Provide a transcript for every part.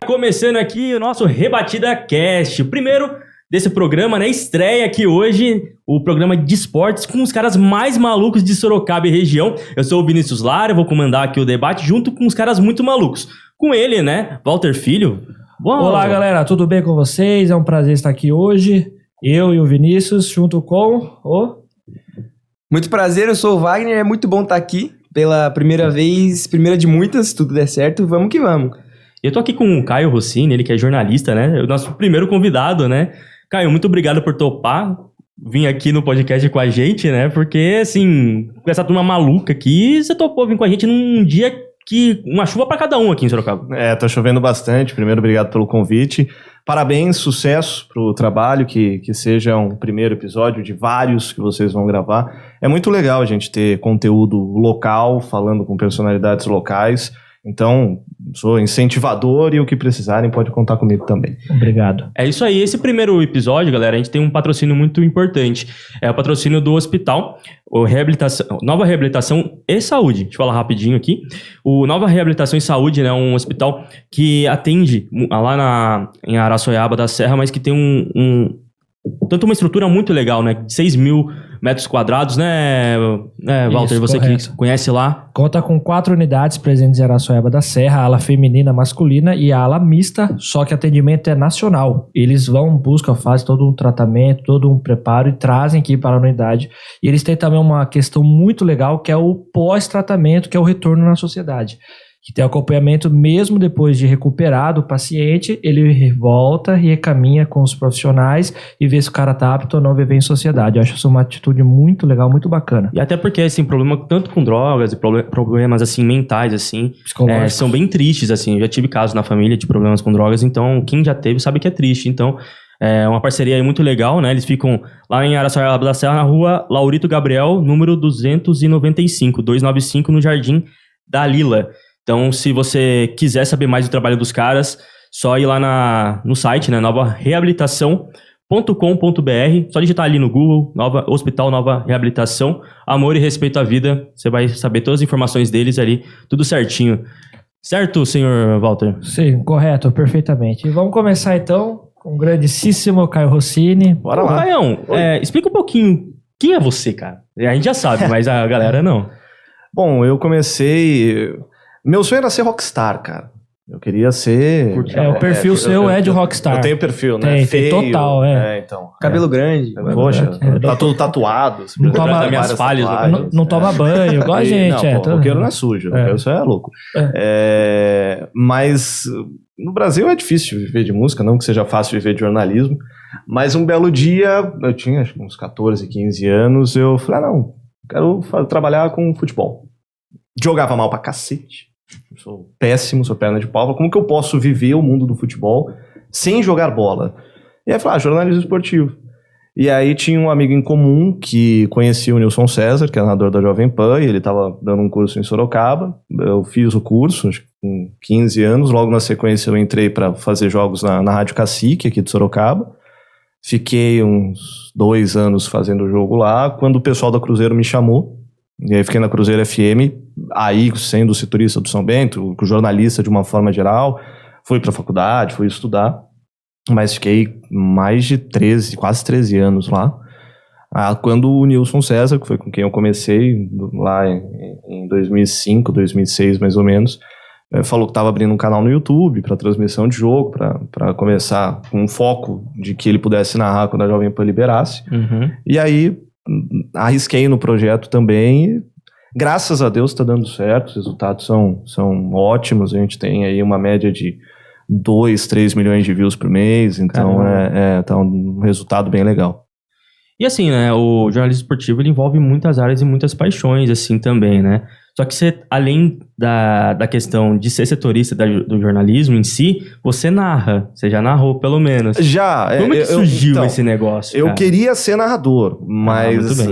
começando aqui o nosso Rebatida Cast. O primeiro desse programa, né? Estreia aqui hoje o programa de esportes com os caras mais malucos de Sorocaba e região. Eu sou o Vinícius Lara, vou comandar aqui o debate junto com os caras muito malucos. Com ele, né? Walter Filho. Bom. Olá, galera. Tudo bem com vocês? É um prazer estar aqui hoje. Eu e o Vinícius, junto com o... Muito prazer, eu sou o Wagner. É muito bom estar aqui pela primeira vez, primeira de muitas, se tudo der certo. Vamos que vamos. Eu tô aqui com o Caio Rossini, ele que é jornalista, né? O nosso primeiro convidado, né? Caio, muito obrigado por topar vir aqui no podcast com a gente, né? Porque, assim, com essa turma maluca aqui, você topou vir com a gente num dia que... uma chuva pra cada um aqui em Sorocaba. Tá chovendo bastante. Primeiro, obrigado pelo convite. Parabéns, sucesso pro trabalho, que seja um primeiro episódio de vários que vocês vão gravar. É muito legal a gente ter conteúdo local, falando com personalidades locais. Então, sou incentivador e o que precisarem pode contar comigo também. Obrigado. É isso aí. Esse primeiro episódio, galera, a gente tem um patrocínio muito importante. É o patrocínio do hospital, Nova Reabilitação e Saúde. Deixa eu falar rapidinho aqui. O Nova Reabilitação e Saúde, né, é um hospital que atende lá em Araçoiaba da Serra, mas que tem tanto uma estrutura muito legal, né? 6 mil metros quadrados, né, Walter? Isso, você correto. Que conhece lá. Conta com 4 unidades presentes em Araçoiaba da Serra, a ala feminina, masculina e a ala mista, só que atendimento é nacional. Eles buscam, fazem todo um tratamento, todo um preparo e trazem aqui para a unidade. E eles têm também uma questão muito legal, que é o pós-tratamento, que é o retorno na sociedade. Que tem acompanhamento mesmo depois de recuperado o paciente, ele volta e caminha com os profissionais e vê se o cara tá apto ou não a viver em sociedade. Eu acho isso uma atitude muito legal, muito bacana. E até porque, assim, problema tanto com drogas e problemas, assim, mentais, assim, são bem tristes, assim. Eu já tive casos na família de problemas com drogas, então quem já teve sabe que é triste. Então, é uma parceria aí muito legal, né? Eles ficam lá em Araçoiaba da Serra, na rua Laurito Gabriel, número 295, no Jardim da Lila. Então, se você quiser saber mais do trabalho dos caras, só ir lá no site, né, novareabilitação.com.br, só digitar ali no Google, Hospital Nova Reabilitação, amor e respeito à vida, você vai saber todas as informações deles ali, tudo certinho. Certo, senhor Walter? Sim, correto, perfeitamente. E vamos começar então com o grandíssimo Caio Rossini. Bora lá. Caião, explica um pouquinho, quem é você, cara? A gente já sabe, mas a galera não. Bom, eu comecei... Meu sonho era ser rockstar, cara. Eu queria ser... o perfil seu é de rockstar. Eu tenho perfil, né? Feio. Total, então. Cabelo grande. Poxa, tá todo tatuado. Não toma minhas falhas. Não toma banho, igual a gente. Não, o roqueiro não é sujo. Isso é louco. Mas no Brasil é difícil viver de música, não que seja fácil viver de jornalismo. Mas um belo dia, eu tinha acho que uns 14, 15 anos, eu falei, não, quero trabalhar com futebol. Jogava mal pra cacete. Sou péssimo, sou perna de pau. Como que eu posso viver o mundo do futebol sem jogar bola? E aí eu falei, jornalismo esportivo. E aí tinha um amigo em comum que conhecia o Nilson César, que é narrador da Jovem Pan, e ele estava dando um curso em Sorocaba. Eu fiz o curso, acho que com 15 anos. Logo na sequência eu entrei para fazer jogos na Rádio Cacique, aqui de Sorocaba. Fiquei uns 2 anos fazendo o jogo lá, quando o pessoal da Cruzeiro me chamou. E aí fiquei na Cruzeiro FM, aí sendo setorista do São Bento, jornalista de uma forma geral, fui pra faculdade, fui estudar, mas fiquei mais de quase 13 anos lá. Quando o Nilson César, que foi com quem eu comecei lá em 2005, 2006 mais ou menos, falou que estava abrindo um canal no YouTube para transmissão de jogo, para começar com um foco de que ele pudesse narrar quando a Jovem Pan liberasse. Uhum. E aí arrisquei no projeto também e, graças a Deus, está dando certo, os resultados são ótimos, a gente tem aí uma média de 2, 3 milhões de views por mês, então tá um resultado bem legal. E assim, né, o jornalismo esportivo ele envolve muitas áreas e muitas paixões, assim, também, né? Só que você, além da questão de ser setorista do jornalismo em si, você narra, você já narrou pelo menos. Já. Como é que surgiu esse negócio, cara? Eu queria ser narrador, mas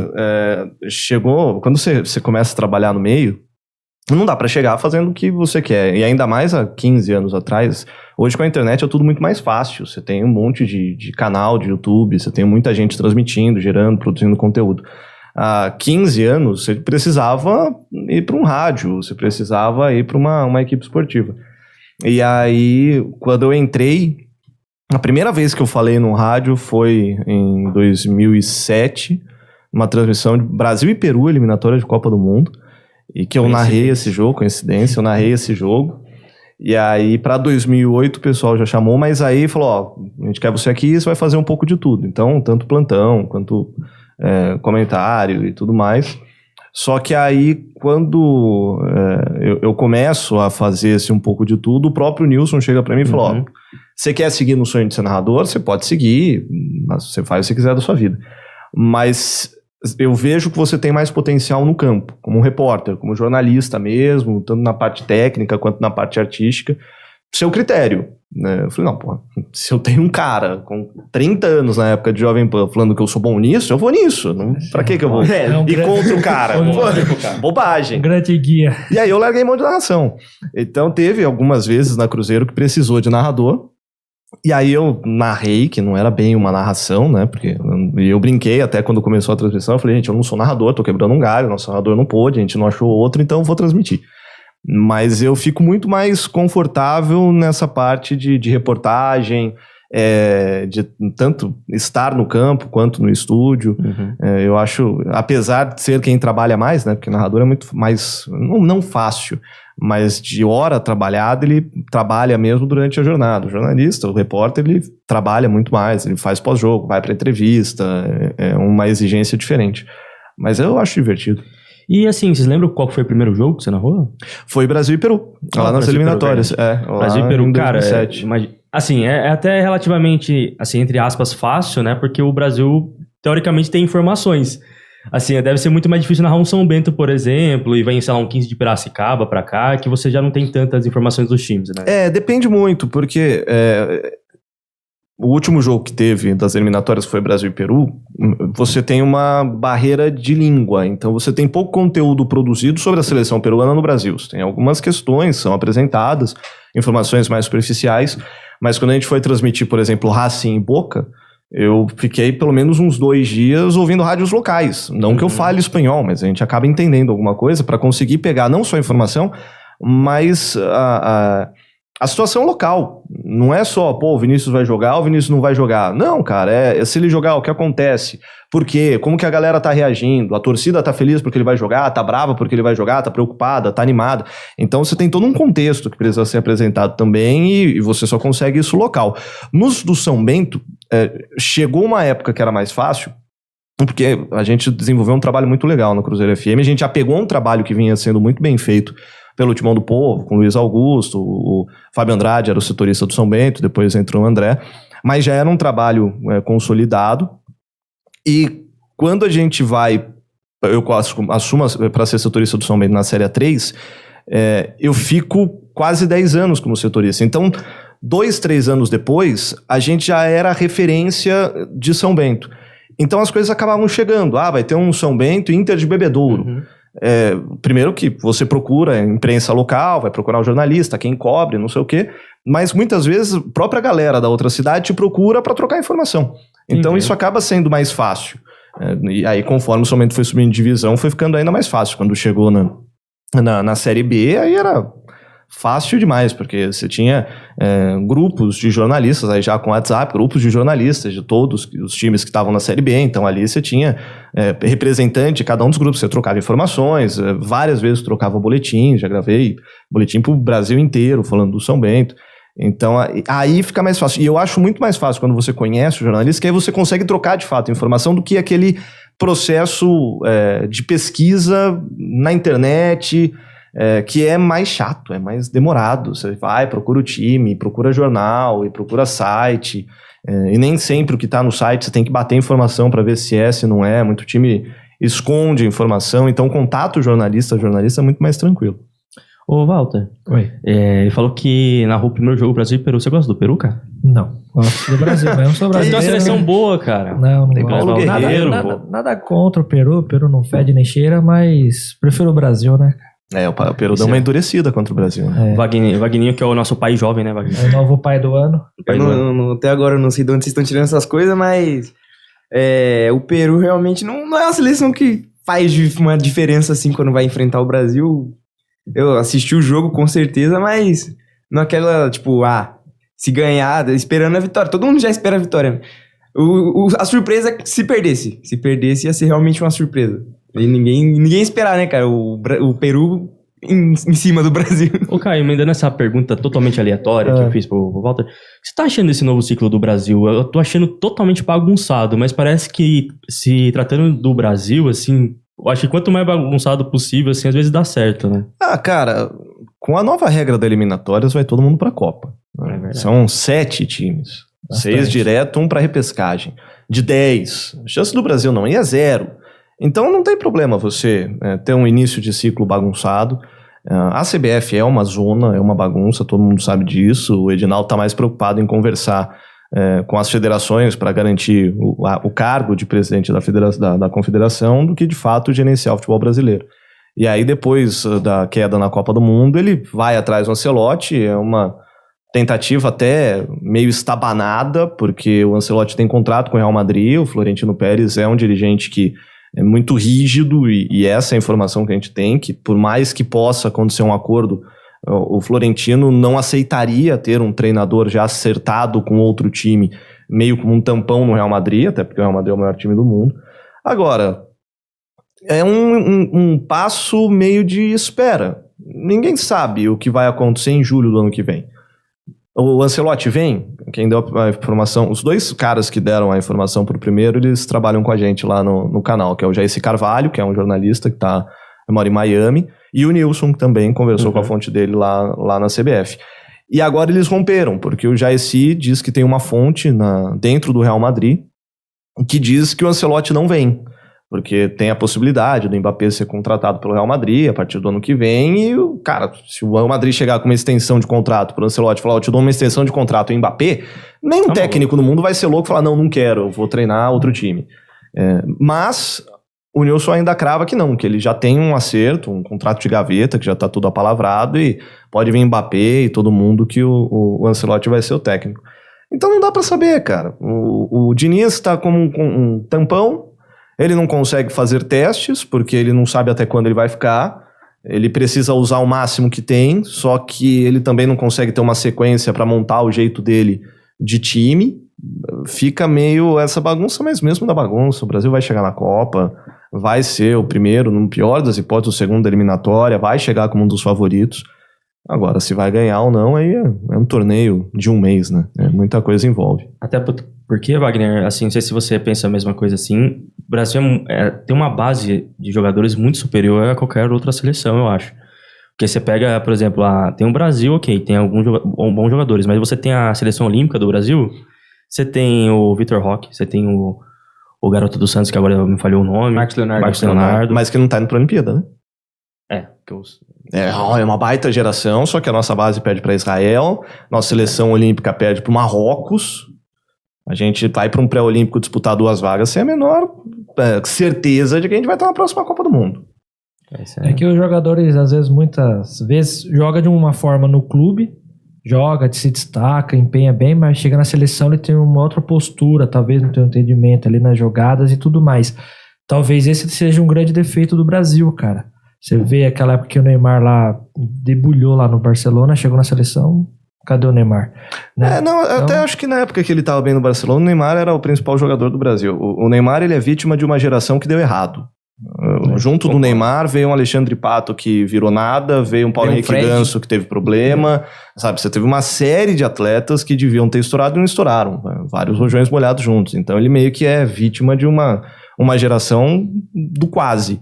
chegou, quando você começa a trabalhar no meio, não dá pra chegar fazendo o que você quer, e ainda mais há 15 anos atrás. Hoje com a internet é tudo muito mais fácil, você tem um monte de canal de YouTube, você tem muita gente transmitindo, gerando, produzindo conteúdo. Há 15 anos você precisava ir para um rádio, você precisava ir para uma equipe esportiva. E aí, quando eu entrei, a primeira vez que eu falei no rádio foi em 2007, uma transmissão de Brasil e Peru, eliminatória de Copa do Mundo, e que eu narrei esse jogo, coincidência, eu narrei esse jogo. E aí, para 2008, o pessoal já chamou, mas aí falou, ó, a gente quer você aqui, você vai fazer um pouco de tudo. Então, tanto plantão, quanto comentário e tudo mais. Só que aí, quando eu começo a fazer um pouco de tudo, o próprio Nilson chega para mim e falou, ó, você quer seguir no sonho de ser narrador? Você pode seguir, mas você faz o que você quiser da sua vida. Mas eu vejo que você tem mais potencial no campo, como repórter, como jornalista mesmo, tanto na parte técnica quanto na parte artística. Seu critério, né? Eu falei, não, pô, se eu tenho um cara com 30 anos na época de Jovem Pan falando que eu sou bom nisso, eu vou nisso. Não, pra que eu vou ir contra o cara? Bobagem. Um grande guia. E aí eu larguei mão de narração. Então teve algumas vezes na Cruzeiro que precisou de narrador. E aí eu narrei, que não era bem uma narração, né? Porque eu brinquei até quando começou a transmissão. Eu falei, gente, eu não sou narrador, tô quebrando um galho, nosso narrador não pôde, a gente não achou outro, então eu vou transmitir. Mas eu fico muito mais confortável nessa parte de reportagem, de tanto estar no campo quanto no estúdio. Eu acho, apesar de ser quem trabalha mais, né? Porque narrador é muito mais, não fácil, mas de hora trabalhada, ele trabalha mesmo durante a jornada. O jornalista, o repórter, ele trabalha muito mais, ele faz pós-jogo, vai para entrevista, é uma exigência diferente. Mas eu acho divertido. E assim, vocês lembram qual foi o primeiro jogo que você narrou? Foi Brasil e Peru, lá nas eliminatórias. Brasil e Peru, cara, assim, é até relativamente, assim, entre aspas, fácil, né? Porque o Brasil, teoricamente, tem informações. Assim, deve ser muito mais difícil narrar um São Bento, por exemplo, e vem, sei lá, um 15 de Piracicaba pra cá, que você já não tem tantas informações dos times, né? Depende muito, porque o último jogo que teve das eliminatórias foi Brasil e Peru, você tem uma barreira de língua, então você tem pouco conteúdo produzido sobre a seleção peruana no Brasil. Você tem algumas questões, são apresentadas, informações mais superficiais, mas quando a gente foi transmitir, por exemplo, Racing e Boca, eu fiquei pelo menos uns 2 dias ouvindo rádios locais. Não que eu fale espanhol, mas a gente acaba entendendo alguma coisa para conseguir pegar não só a informação, mas a situação local. Não é só, pô, o Vinícius vai jogar, o Vinícius não vai jogar. Não, cara, se ele jogar, o que acontece? Por quê? Como que a galera tá reagindo? A torcida tá feliz porque ele vai jogar, tá brava porque ele vai jogar, tá preocupada, tá animada. Então você tem todo um contexto que precisa ser apresentado também e você só consegue isso local. Nos do São Bento, chegou uma época que era mais fácil, porque a gente desenvolveu um trabalho muito legal no Cruzeiro FM, a gente já pegou um trabalho que vinha sendo muito bem feito pelo Timão do Povo, com o Luiz Augusto, o Fábio Andrade era o setorista do São Bento, depois entrou o André, mas já era um trabalho consolidado, e quando a gente vai, eu assumo para ser setorista do São Bento na Série A3, eu fico quase 10 anos como setorista, então 2, 3 anos depois, a gente já era referência de São Bento. Então as coisas acabavam chegando. Vai ter um São Bento Inter de Bebedouro. Primeiro que você procura a imprensa local, vai procurar o jornalista, quem cobre, não sei o quê, mas muitas vezes a própria galera da outra cidade te procura para trocar informação. Então isso acaba sendo mais fácil. E aí conforme o São Bento foi subindo de divisão, foi ficando ainda mais fácil. Quando chegou na Série B, aí era fácil demais, porque você tinha grupos de jornalistas, aí já com WhatsApp, grupos de jornalistas de todos os times que estavam na Série B, então ali você tinha representante de cada um dos grupos, você trocava informações, várias vezes trocava boletim, já gravei boletim pro Brasil inteiro, falando do São Bento, então aí fica mais fácil, e eu acho muito mais fácil quando você conhece o jornalista, que aí você consegue trocar de fato informação do que aquele processo de pesquisa na internet, que é mais chato, é mais demorado. Você vai, procura o time, procura jornal e procura site, e nem sempre o que está no site você tem que bater informação para ver se se não é. Muito time esconde informação, então contato jornalista é muito mais tranquilo. Ô, Walter. Oi. Ele falou que narrou o primeiro jogo Brasil e Peru. Você gosta do Peru, cara? Não, gosto do Brasil, mas eu não sou brasileiro. Tem uma seleção boa, cara. Não tem gosto. Paulo Guerreiro, nada contra o Peru. O Peru não fede nem cheira, mas prefiro o Brasil, né? O Peru deu uma endurecida contra o Brasil. Né? Vagninho, que é o nosso pai jovem, né, Vagninho? É o novo pai do ano. Até agora eu não sei de onde vocês estão tirando essas coisas, mas o Peru realmente não é uma seleção que faz uma diferença assim quando vai enfrentar o Brasil. Eu assisti o jogo com certeza, mas naquela, tipo, se ganhar, esperando a vitória. Todo mundo já espera a vitória. Né? A surpresa é se perdesse. Se perdesse, ia ser realmente uma surpresa. E ninguém ia esperar, né, cara? O Peru em cima do Brasil. Ô, Caio, emendando essa pergunta totalmente aleatória que eu fiz pro Walter, o que você tá achando desse novo ciclo do Brasil? Eu tô achando totalmente bagunçado, mas parece que, se tratando do Brasil, assim, eu acho que quanto mais bagunçado possível, assim, às vezes dá certo, né? Cara, com a nova regra da eliminatórias, vai todo mundo pra Copa. É verdade. São 7 times. Bastante. 6 direto, 1 pra repescagem. De 10, a chance do Brasil não ir é 0. Então não tem problema você ter um início de ciclo bagunçado. A CBF é uma zona, é uma bagunça, todo mundo sabe disso. O Edinaldo está mais preocupado em conversar com as federações para garantir o cargo de presidente da confederação do que, de fato, gerenciar o futebol brasileiro. E aí, depois da queda na Copa do Mundo, ele vai atrás do Ancelotti, é uma tentativa até meio estabanada, porque o Ancelotti tem contrato com o Real Madrid, o Florentino Pérez é um dirigente que é muito rígido, e essa é a informação que a gente tem, que por mais que possa acontecer um acordo, o Florentino não aceitaria ter um treinador já acertado com outro time, meio como um tampão no Real Madrid, até porque o Real Madrid é o maior time do mundo. Agora, é um passo meio de espera. Ninguém sabe o que vai acontecer em julho do ano que vem. O Ancelotti vem, quem deu a informação, os 2 caras que deram a informação pro primeiro, eles trabalham com a gente lá no canal, que é o Jair Carvalho, que é um jornalista que mora em Miami, e o Nilson, que também conversou com a fonte dele lá na CBF. E agora eles romperam, porque o Jair diz que tem uma fonte dentro do Real Madrid que diz que o Ancelotti não vem, porque tem a possibilidade do Mbappé ser contratado pelo Real Madrid a partir do ano que vem, e, cara, se o Real Madrid chegar com uma extensão de contrato pro Ancelotti e falar, eu te dou uma extensão de contrato em Mbappé, nenhum técnico no mundo vai ser louco e falar, não quero, eu vou treinar outro time. Mas o Nilson ainda crava que não, que ele já tem um acerto, um contrato de gaveta, que já tá tudo apalavrado, e pode vir Mbappé e todo mundo que o Ancelotti vai ser o técnico. Então não dá pra saber, cara. O Diniz tá como um tampão. Ele não consegue fazer testes, porque ele não sabe até quando ele vai ficar. Ele precisa usar o máximo que tem, só que ele também não consegue ter uma sequência para montar o jeito dele de time. Fica meio essa bagunça, mas mesmo da bagunça, o Brasil vai chegar na Copa, vai ser o primeiro, no pior das hipóteses, o segundo da eliminatória, vai chegar como um dos favoritos. Agora, se vai ganhar ou não, aí é um torneio de 1 mês, né? Muita coisa envolve. Até porque, Wagner, assim, não sei se você pensa a mesma coisa assim, o Brasil tem uma base de jogadores muito superior a qualquer outra seleção, eu acho. Porque você pega, por exemplo, tem o Brasil, ok, tem alguns bons jogadores, mas você tem a seleção olímpica do Brasil, você tem o Vitor Roque, você tem o garoto do Santos, que agora me falhou o nome. Marcos Leonardo. Mas que não tá indo pra Olimpíada, né? É uma baita geração, só que a nossa base perde para Israel, nossa seleção olímpica perde para o Marrocos, a gente vai para um pré-olímpico disputar 2 vagas sem a menor certeza de que a gente vai estar na próxima Copa do Mundo. É que os jogadores, às vezes, muitas vezes, jogam de uma forma no clube, se destaca, empenha bem, mas chega na seleção ele tem uma outra postura, talvez não tenha um entendimento ali nas jogadas e tudo mais. Talvez esse seja um grande defeito do Brasil, cara. Você vê aquela época que o Neymar lá debulhou lá no Barcelona, chegou na seleção, cadê o Neymar? Né? Até acho que na época que ele estava bem no Barcelona, o Neymar era o principal jogador do Brasil. O Neymar, ele é vítima de uma geração que deu errado. Junto do Neymar veio um Alexandre Pato que virou nada, veio um Paulo Henrique Ganso que teve problema, sabe? Você teve uma série de atletas que deviam ter estourado e não estouraram, vários rojões molhados juntos. Então ele meio que é vítima de uma geração do quase.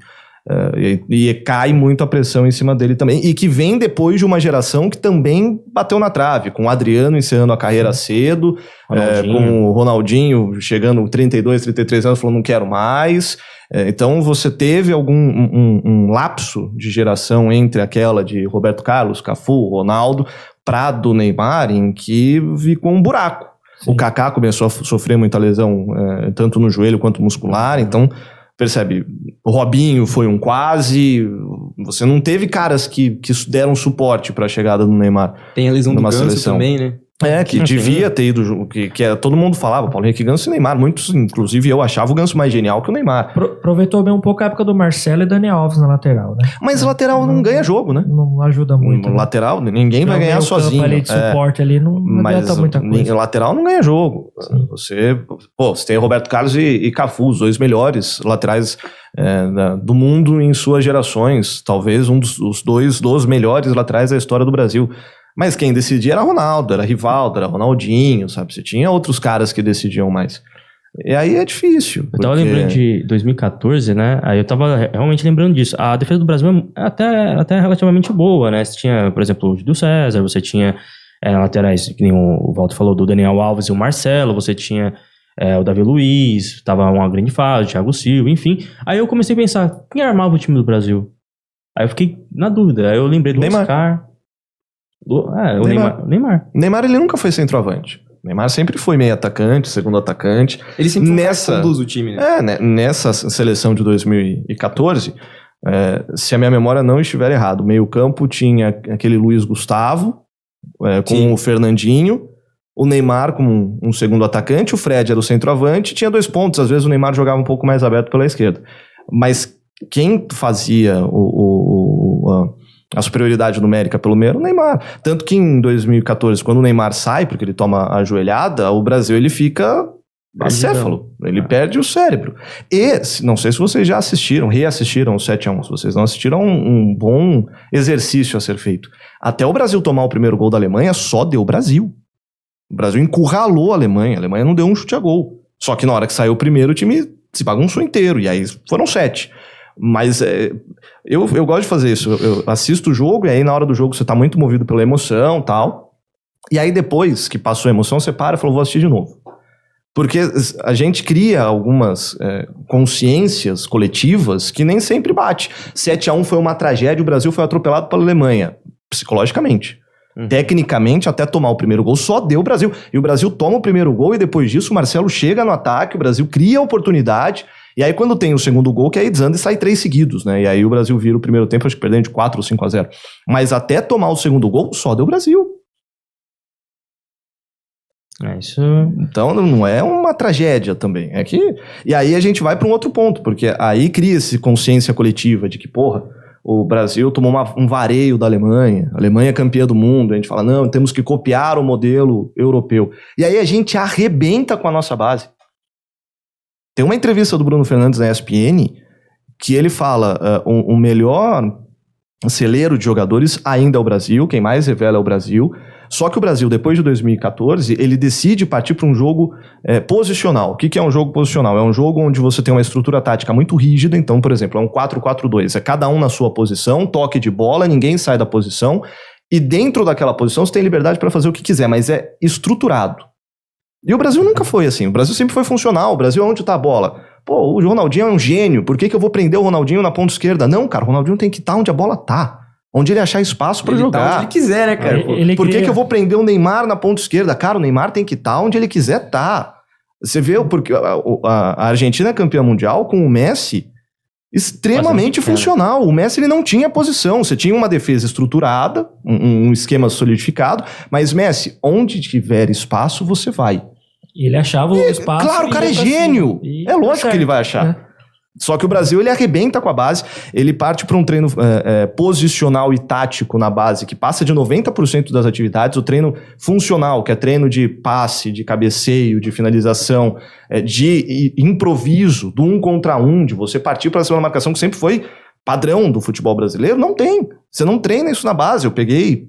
E cai muito a pressão em cima dele também, e que vem depois de uma geração que também bateu na trave, com o Adriano encerrando a carreira cedo, com o Ronaldinho chegando 32, 33 anos falando não quero mais. Então você teve um lapso de geração entre aquela de Roberto Carlos, Cafu, Ronaldo, pra do Neymar, em que ficou um buraco. Sim. O Kaká começou a sofrer muita lesão, tanto no joelho quanto muscular, então percebe, o Robinho foi um quase, você não teve caras que deram suporte para a chegada do Neymar. Tem a lesão do Ganso seleção. também, né? Que devia ter ido, que todo mundo falava, Paulo Henrique Ganso e Neymar. Muitos, inclusive eu achava o Ganso mais genial que o Neymar. Aproveitou bem um pouco a época do Marcelo e Daniel Alves na lateral, né? Mas lateral não ganha jogo, né? Não ajuda muito. No lateral, ninguém vai ganhar sozinho. Ali de suporte ali não adianta muita coisa. Lateral não ganha jogo. Você tem Roberto Carlos e Cafu, os dois melhores laterais do mundo em suas gerações. Talvez os dois dos melhores laterais da história do Brasil. Mas quem decidia era Ronaldo, era Rivaldo, era Ronaldinho, sabe? Você tinha outros caras que decidiam mais. E aí é difícil. Eu tava lembrando de 2014, né? Aí eu tava realmente lembrando disso. A defesa do Brasil é até relativamente boa, né? Você tinha, por exemplo, o Júlio César, você tinha laterais, que nem o Walter falou, do Daniel Alves e o Marcelo, você tinha o Davi Luiz, tava uma grande fase, o Thiago Silva, enfim. Aí eu comecei a pensar, quem armava o time do Brasil? Aí eu fiquei na dúvida. Aí eu lembrei do Neymar. Oscar. O Neymar. Neymar, ele nunca foi centroavante. Neymar sempre foi meio atacante, segundo atacante. Ele sempre conduz o time, né? Nessa seleção de 2014, se a minha memória não estiver errada, o meio-campo tinha aquele Luiz Gustavo, com o Fernandinho, o Neymar como um segundo atacante, o Fred era o centroavante, tinha 2 pontos, às vezes o Neymar jogava um pouco mais aberto pela esquerda. Mas quem fazia a superioridade numérica pelo meio era o Neymar. Tanto que em 2014, quando o Neymar sai, porque ele toma a joelhada, o Brasil ele fica acéfalo. Ele perde o cérebro. E, não sei se vocês já reassistiram o 7-1. Se vocês não assistiram, um bom exercício a ser feito. Até o Brasil tomar o primeiro gol da Alemanha, só deu Brasil. O Brasil encurralou a Alemanha. A Alemanha não deu um chute a gol. Só que na hora que saiu o primeiro, o time se bagunçou inteiro. E aí foram 7. Mas eu gosto de fazer isso. Eu assisto o jogo e aí na hora do jogo você tá muito movido pela emoção e tal. E aí depois que passou a emoção, você para e fala, vou assistir de novo. Porque a gente cria algumas consciências coletivas que nem sempre bate. 7-1 foi uma tragédia, o Brasil foi atropelado pela Alemanha, psicologicamente. Tecnicamente, até tomar o primeiro gol, só deu o Brasil. E o Brasil toma o primeiro gol e depois disso o Marcelo chega no ataque, o Brasil cria a oportunidade. E aí quando tem o segundo gol, que aí desanda e sai 3 seguidos, né? E aí o Brasil vira o primeiro tempo, acho que perdendo de 4 ou 5-0. Mas até tomar o segundo gol, só deu o Brasil. Isso... Então não é uma tragédia também. E aí a gente vai para um outro ponto, porque aí cria-se consciência coletiva de que, porra, o Brasil tomou um vareio da Alemanha, a Alemanha é campeã do mundo, a gente fala, não, temos que copiar o modelo europeu. E aí a gente arrebenta com a nossa base. Tem uma entrevista do Bruno Fernandes na ESPN que ele fala, o melhor celeiro de jogadores ainda é o Brasil, quem mais revela é o Brasil, só que o Brasil, depois de 2014, ele decide partir para um jogo posicional. O que é um jogo posicional? É um jogo onde você tem uma estrutura tática muito rígida, então, por exemplo, é um 4-4-2, é cada um na sua posição, toque de bola, ninguém sai da posição, e dentro daquela posição você tem liberdade para fazer o que quiser, mas é estruturado. E o Brasil nunca foi assim, o Brasil sempre foi funcional, o Brasil é onde está a bola. Pô, o Ronaldinho é um gênio, por que eu vou prender o Ronaldinho na ponta esquerda? Não, cara, o Ronaldinho tem que estar onde a bola tá. Onde ele achar espaço pra jogar. Tá onde ele quiser, né, cara? Por que eu vou prender o Neymar na ponta esquerda? Cara, o Neymar tem que estar onde ele quiser estar. Você vê, porque a Argentina é campeã mundial com o Messi extremamente funcional. O Messi ele não tinha posição. Você tinha uma defesa estruturada, um esquema solidificado, mas Messi, onde tiver espaço, você vai. E ele achava o espaço. Claro, o cara é gênio. É lógico que ele vai achar. Só que o Brasil, ele arrebenta com a base, ele parte para um treino posicional e tático na base, que passa de 90% das atividades, o treino funcional, que é treino de passe, de cabeceio, de finalização, de improviso, do 1 contra 1, de você partir para a segunda marcação, que sempre foi padrão do futebol brasileiro, não tem. Você não treina isso na base. Eu peguei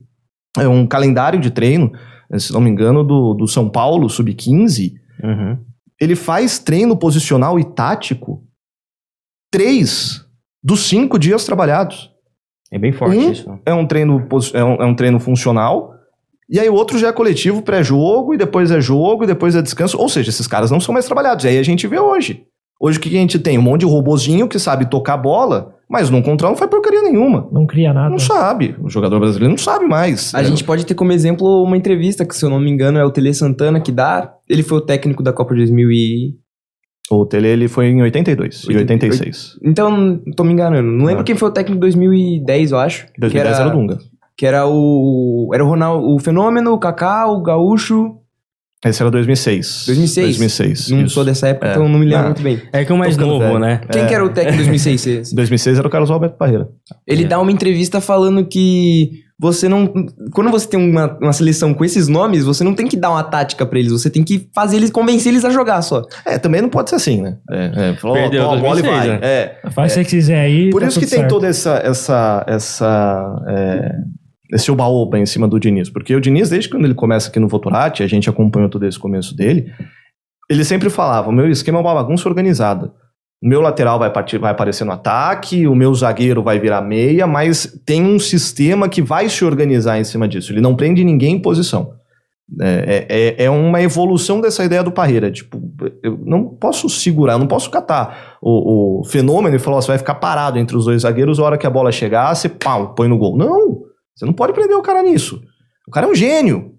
um calendário de treino, se não me engano, do São Paulo, Sub-15, ele faz treino posicional e tático 3 dos 5 dias trabalhados. É bem forte isso. É um treino funcional, e aí o outro já é coletivo, pré-jogo, e depois é jogo, e depois é descanso. Ou seja, esses caras não são mais trabalhados. E aí a gente vê hoje. Hoje o que a gente tem? Um monte de robozinho que sabe tocar bola, mas num contra um não faz porcaria nenhuma. Não cria nada. Não sabe. O jogador brasileiro não sabe mais. A gente pode ter como exemplo uma entrevista que, se eu não me engano, é o Tele Santana que dá. Ele foi o técnico da Copa 2000 O Tele, ele foi em 82 e 86. Então, tô me enganando. Não lembro quem foi o técnico em 2010, eu acho. 2010 era o Dunga. que era o Ronaldo, o Fenômeno, o Kaká, o Gaúcho... Esse era 2006. 2006? Não isso. sou dessa época, então não me lembro Ah, muito bem. É que é o mais Tô ficando novo, velho. né? Quem que era o técnico em 2006? 2006 era o Carlos Alberto Parreira. Ele dá uma entrevista falando que você não... Quando você tem uma seleção com esses nomes, você não tem que dar uma tática pra eles, você tem que fazer eles, convencer eles a jogar só. Também não pode ser assim, né? Falou, Perdeu toma a bola e 2006, vai. né? Faz o que você quiser aí. Por tá isso que tudo tem certo. todo esse oba-oba em cima do Diniz. Porque o Diniz, desde quando ele começa aqui no Votorati, a gente acompanhou todo esse começo dele, ele sempre falava, o meu esquema é uma bagunça organizada. O meu lateral vai aparecer no ataque, o meu zagueiro vai virar meia, mas tem um sistema que vai se organizar em cima disso. Ele não prende ninguém em posição. É uma evolução dessa ideia do Parreira. Tipo, eu não posso segurar, não posso catar o Fenômeno e falar, você vai ficar parado entre os dois zagueiros, a hora que a bola chegar, você põe no gol. Não, você não pode prender o cara nisso. O cara é um gênio.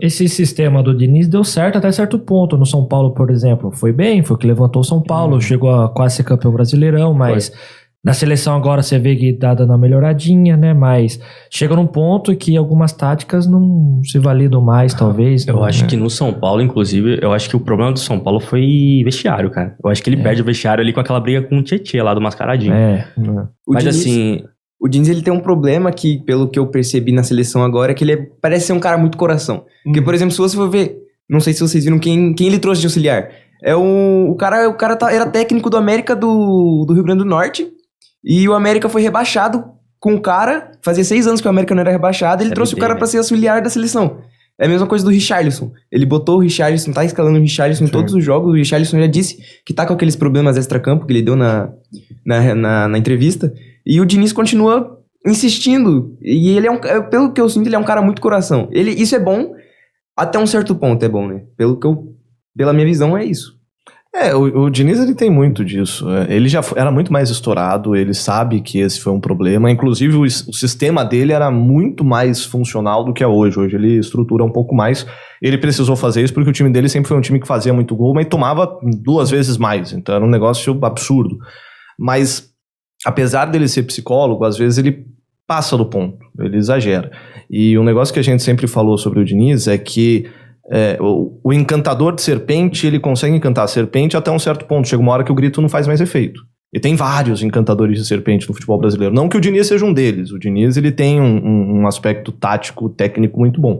Esse sistema do Diniz deu certo até certo ponto. No São Paulo, por exemplo, foi bem, foi o que levantou o São Paulo, chegou a quase ser campeão brasileirão, mas na seleção agora você vê que tá dando uma melhoradinha, né? Mas chega num ponto que algumas táticas não se validam mais, talvez. Eu acho que no São Paulo, inclusive, eu acho que o problema do São Paulo foi vestiário, cara. Eu acho que ele perde o vestiário ali com aquela briga com o Tietê lá do Mascaradinho. Mas assim... O Diniz, ele tem um problema que, pelo que eu percebi na seleção agora, é que ele parece ser um cara muito coração. Porque, por exemplo, se você for ver, não sei se vocês viram quem ele trouxe de auxiliar. O cara era técnico do América do Rio Grande do Norte, e o América foi rebaixado com o cara, fazia 6 anos que o América não era rebaixado, ele trouxe o cara pra ser auxiliar da seleção. É a mesma coisa do Richarlison. Ele botou o Richarlison, tá escalando o Richarlison em todos os jogos, o Richarlison já disse que tá com aqueles problemas extra-campo que ele deu na entrevista. E o Diniz continua insistindo. E ele pelo que eu sinto, ele é um cara muito coração. Isso é bom, até um certo ponto é bom, né? Pela minha visão, é isso. O Diniz, ele tem muito disso. Ele já era muito mais estourado, ele sabe que esse foi um problema. Inclusive, o sistema dele era muito mais funcional do que é hoje. Hoje ele estrutura um pouco mais. Ele precisou fazer isso porque o time dele sempre foi um time que fazia muito gol, mas tomava 2 vezes mais. Então era um negócio absurdo. Mas... apesar dele ser psicólogo, às vezes ele passa do ponto, ele exagera. E um negócio que a gente sempre falou sobre o Diniz é que o encantador de serpente, ele consegue encantar a serpente até um certo ponto. Chega uma hora que o grito não faz mais efeito. E tem vários encantadores de serpente no futebol brasileiro. Não que o Diniz seja um deles. O Diniz, ele tem um aspecto tático, técnico muito bom.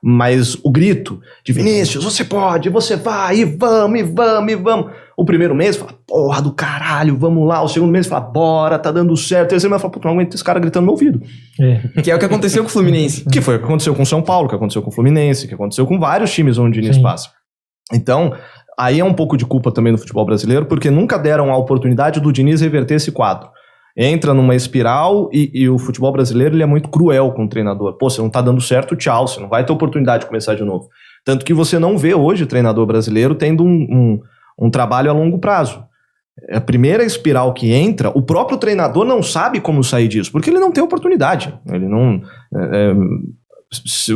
Mas o grito de Vinícius, você pode, você vai, e vamos. O primeiro mês fala, porra do caralho, vamos lá. O segundo mês fala, bora, tá dando certo. O terceiro mês fala, pô, não aguento esse cara gritando no meu ouvido. Que é o que aconteceu com o Fluminense. Que foi o que aconteceu com o São Paulo, que aconteceu com o Fluminense, que aconteceu com vários times onde o Diniz passa. Então, aí é um pouco de culpa também do futebol brasileiro, porque nunca deram a oportunidade do Diniz reverter esse quadro. Entra numa espiral e o futebol brasileiro, ele é muito cruel com o treinador. Pô, você não tá dando certo, tchau, você não vai ter oportunidade de começar de novo. Tanto que você não vê hoje o treinador brasileiro tendo um trabalho a longo prazo. A primeira espiral que entra, o próprio treinador não sabe como sair disso, porque ele não tem oportunidade. Ele não...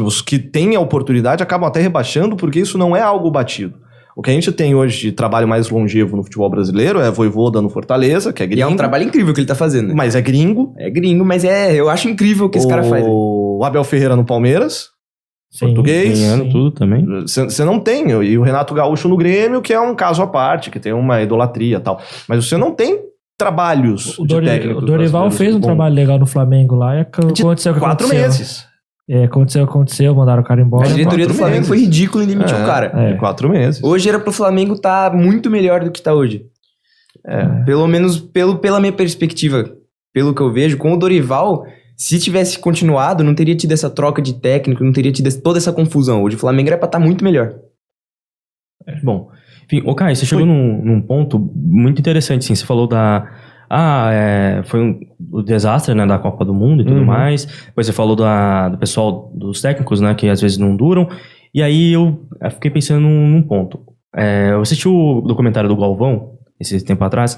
os que têm a oportunidade acabam até rebaixando, porque isso não é algo batido. O que a gente tem hoje de trabalho mais longevo no futebol brasileiro é Vojvoda no Fortaleza, que é gringo. E é um trabalho incrível que ele tá fazendo. Mas é gringo. É gringo, mas eu acho incrível o que esse cara faz. O Abel Ferreira no Palmeiras, português. Ganhando tudo também. Você não tem. E o Renato Gaúcho no Grêmio, que é um caso à parte, que tem uma idolatria e tal. Mas você não tem trabalhos de técnicos. O Dorival fez um trabalho legal no Flamengo lá e aconteceu o que 4 aconteceu. meses. Aconteceu, mandaram o cara embora. A diretoria do Flamengo foi ridícula em demitir o cara. 4 meses. Hoje era pro Flamengo estar muito melhor do que tá hoje. Pelo menos pela minha perspectiva, pelo que eu vejo, com o Dorival, se tivesse continuado, não teria tido essa troca de técnico, não teria tido toda essa confusão. Hoje o Flamengo era pra estar muito melhor. Bom, enfim, Caio, você chegou num ponto muito interessante, sim. Você falou foi o desastre, né, da Copa do Mundo e tudo mais. Depois você falou do pessoal, dos técnicos, né, que às vezes não duram. E aí eu fiquei pensando num ponto. Eu assisti o documentário do Galvão, esse tempo atrás,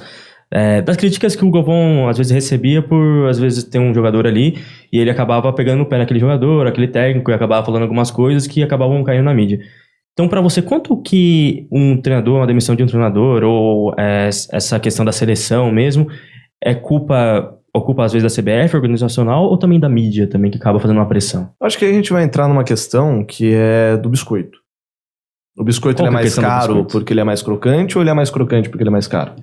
das críticas que o Galvão às vezes recebia por, às vezes, ter um jogador ali e ele acabava pegando no pé naquele jogador, aquele técnico, e acabava falando algumas coisas que acabavam caindo na mídia. Então, para você, quanto que uma demissão de um treinador, ou essa questão da seleção mesmo, é culpa ocupa às vezes da CBF, organizacional, ou também da mídia também, que acaba fazendo uma pressão? Acho que a gente vai entrar numa questão que é do biscoito. O biscoito Qual ele é que é a mais questão do caro biscoito? porque ele é mais crocante ou ele é mais crocante porque ele é mais caro?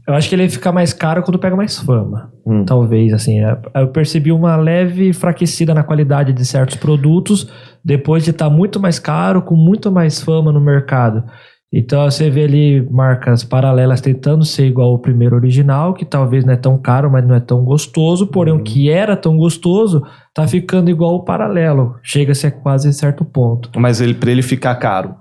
Eu acho que ele fica mais caro quando pega mais fama. Hum. Talvez, assim. Eu percebi uma leve enfraquecida na qualidade de certos produtos depois de estar muito mais caro, com muito mais fama no mercado. Então você vê ali marcas paralelas tentando ser igual ao primeiro original, que talvez não é tão caro, mas não é tão gostoso, porém o que era tão gostoso tá ficando igual ao paralelo. Chega-se a quase certo ponto. Mas pra ele ficar caro,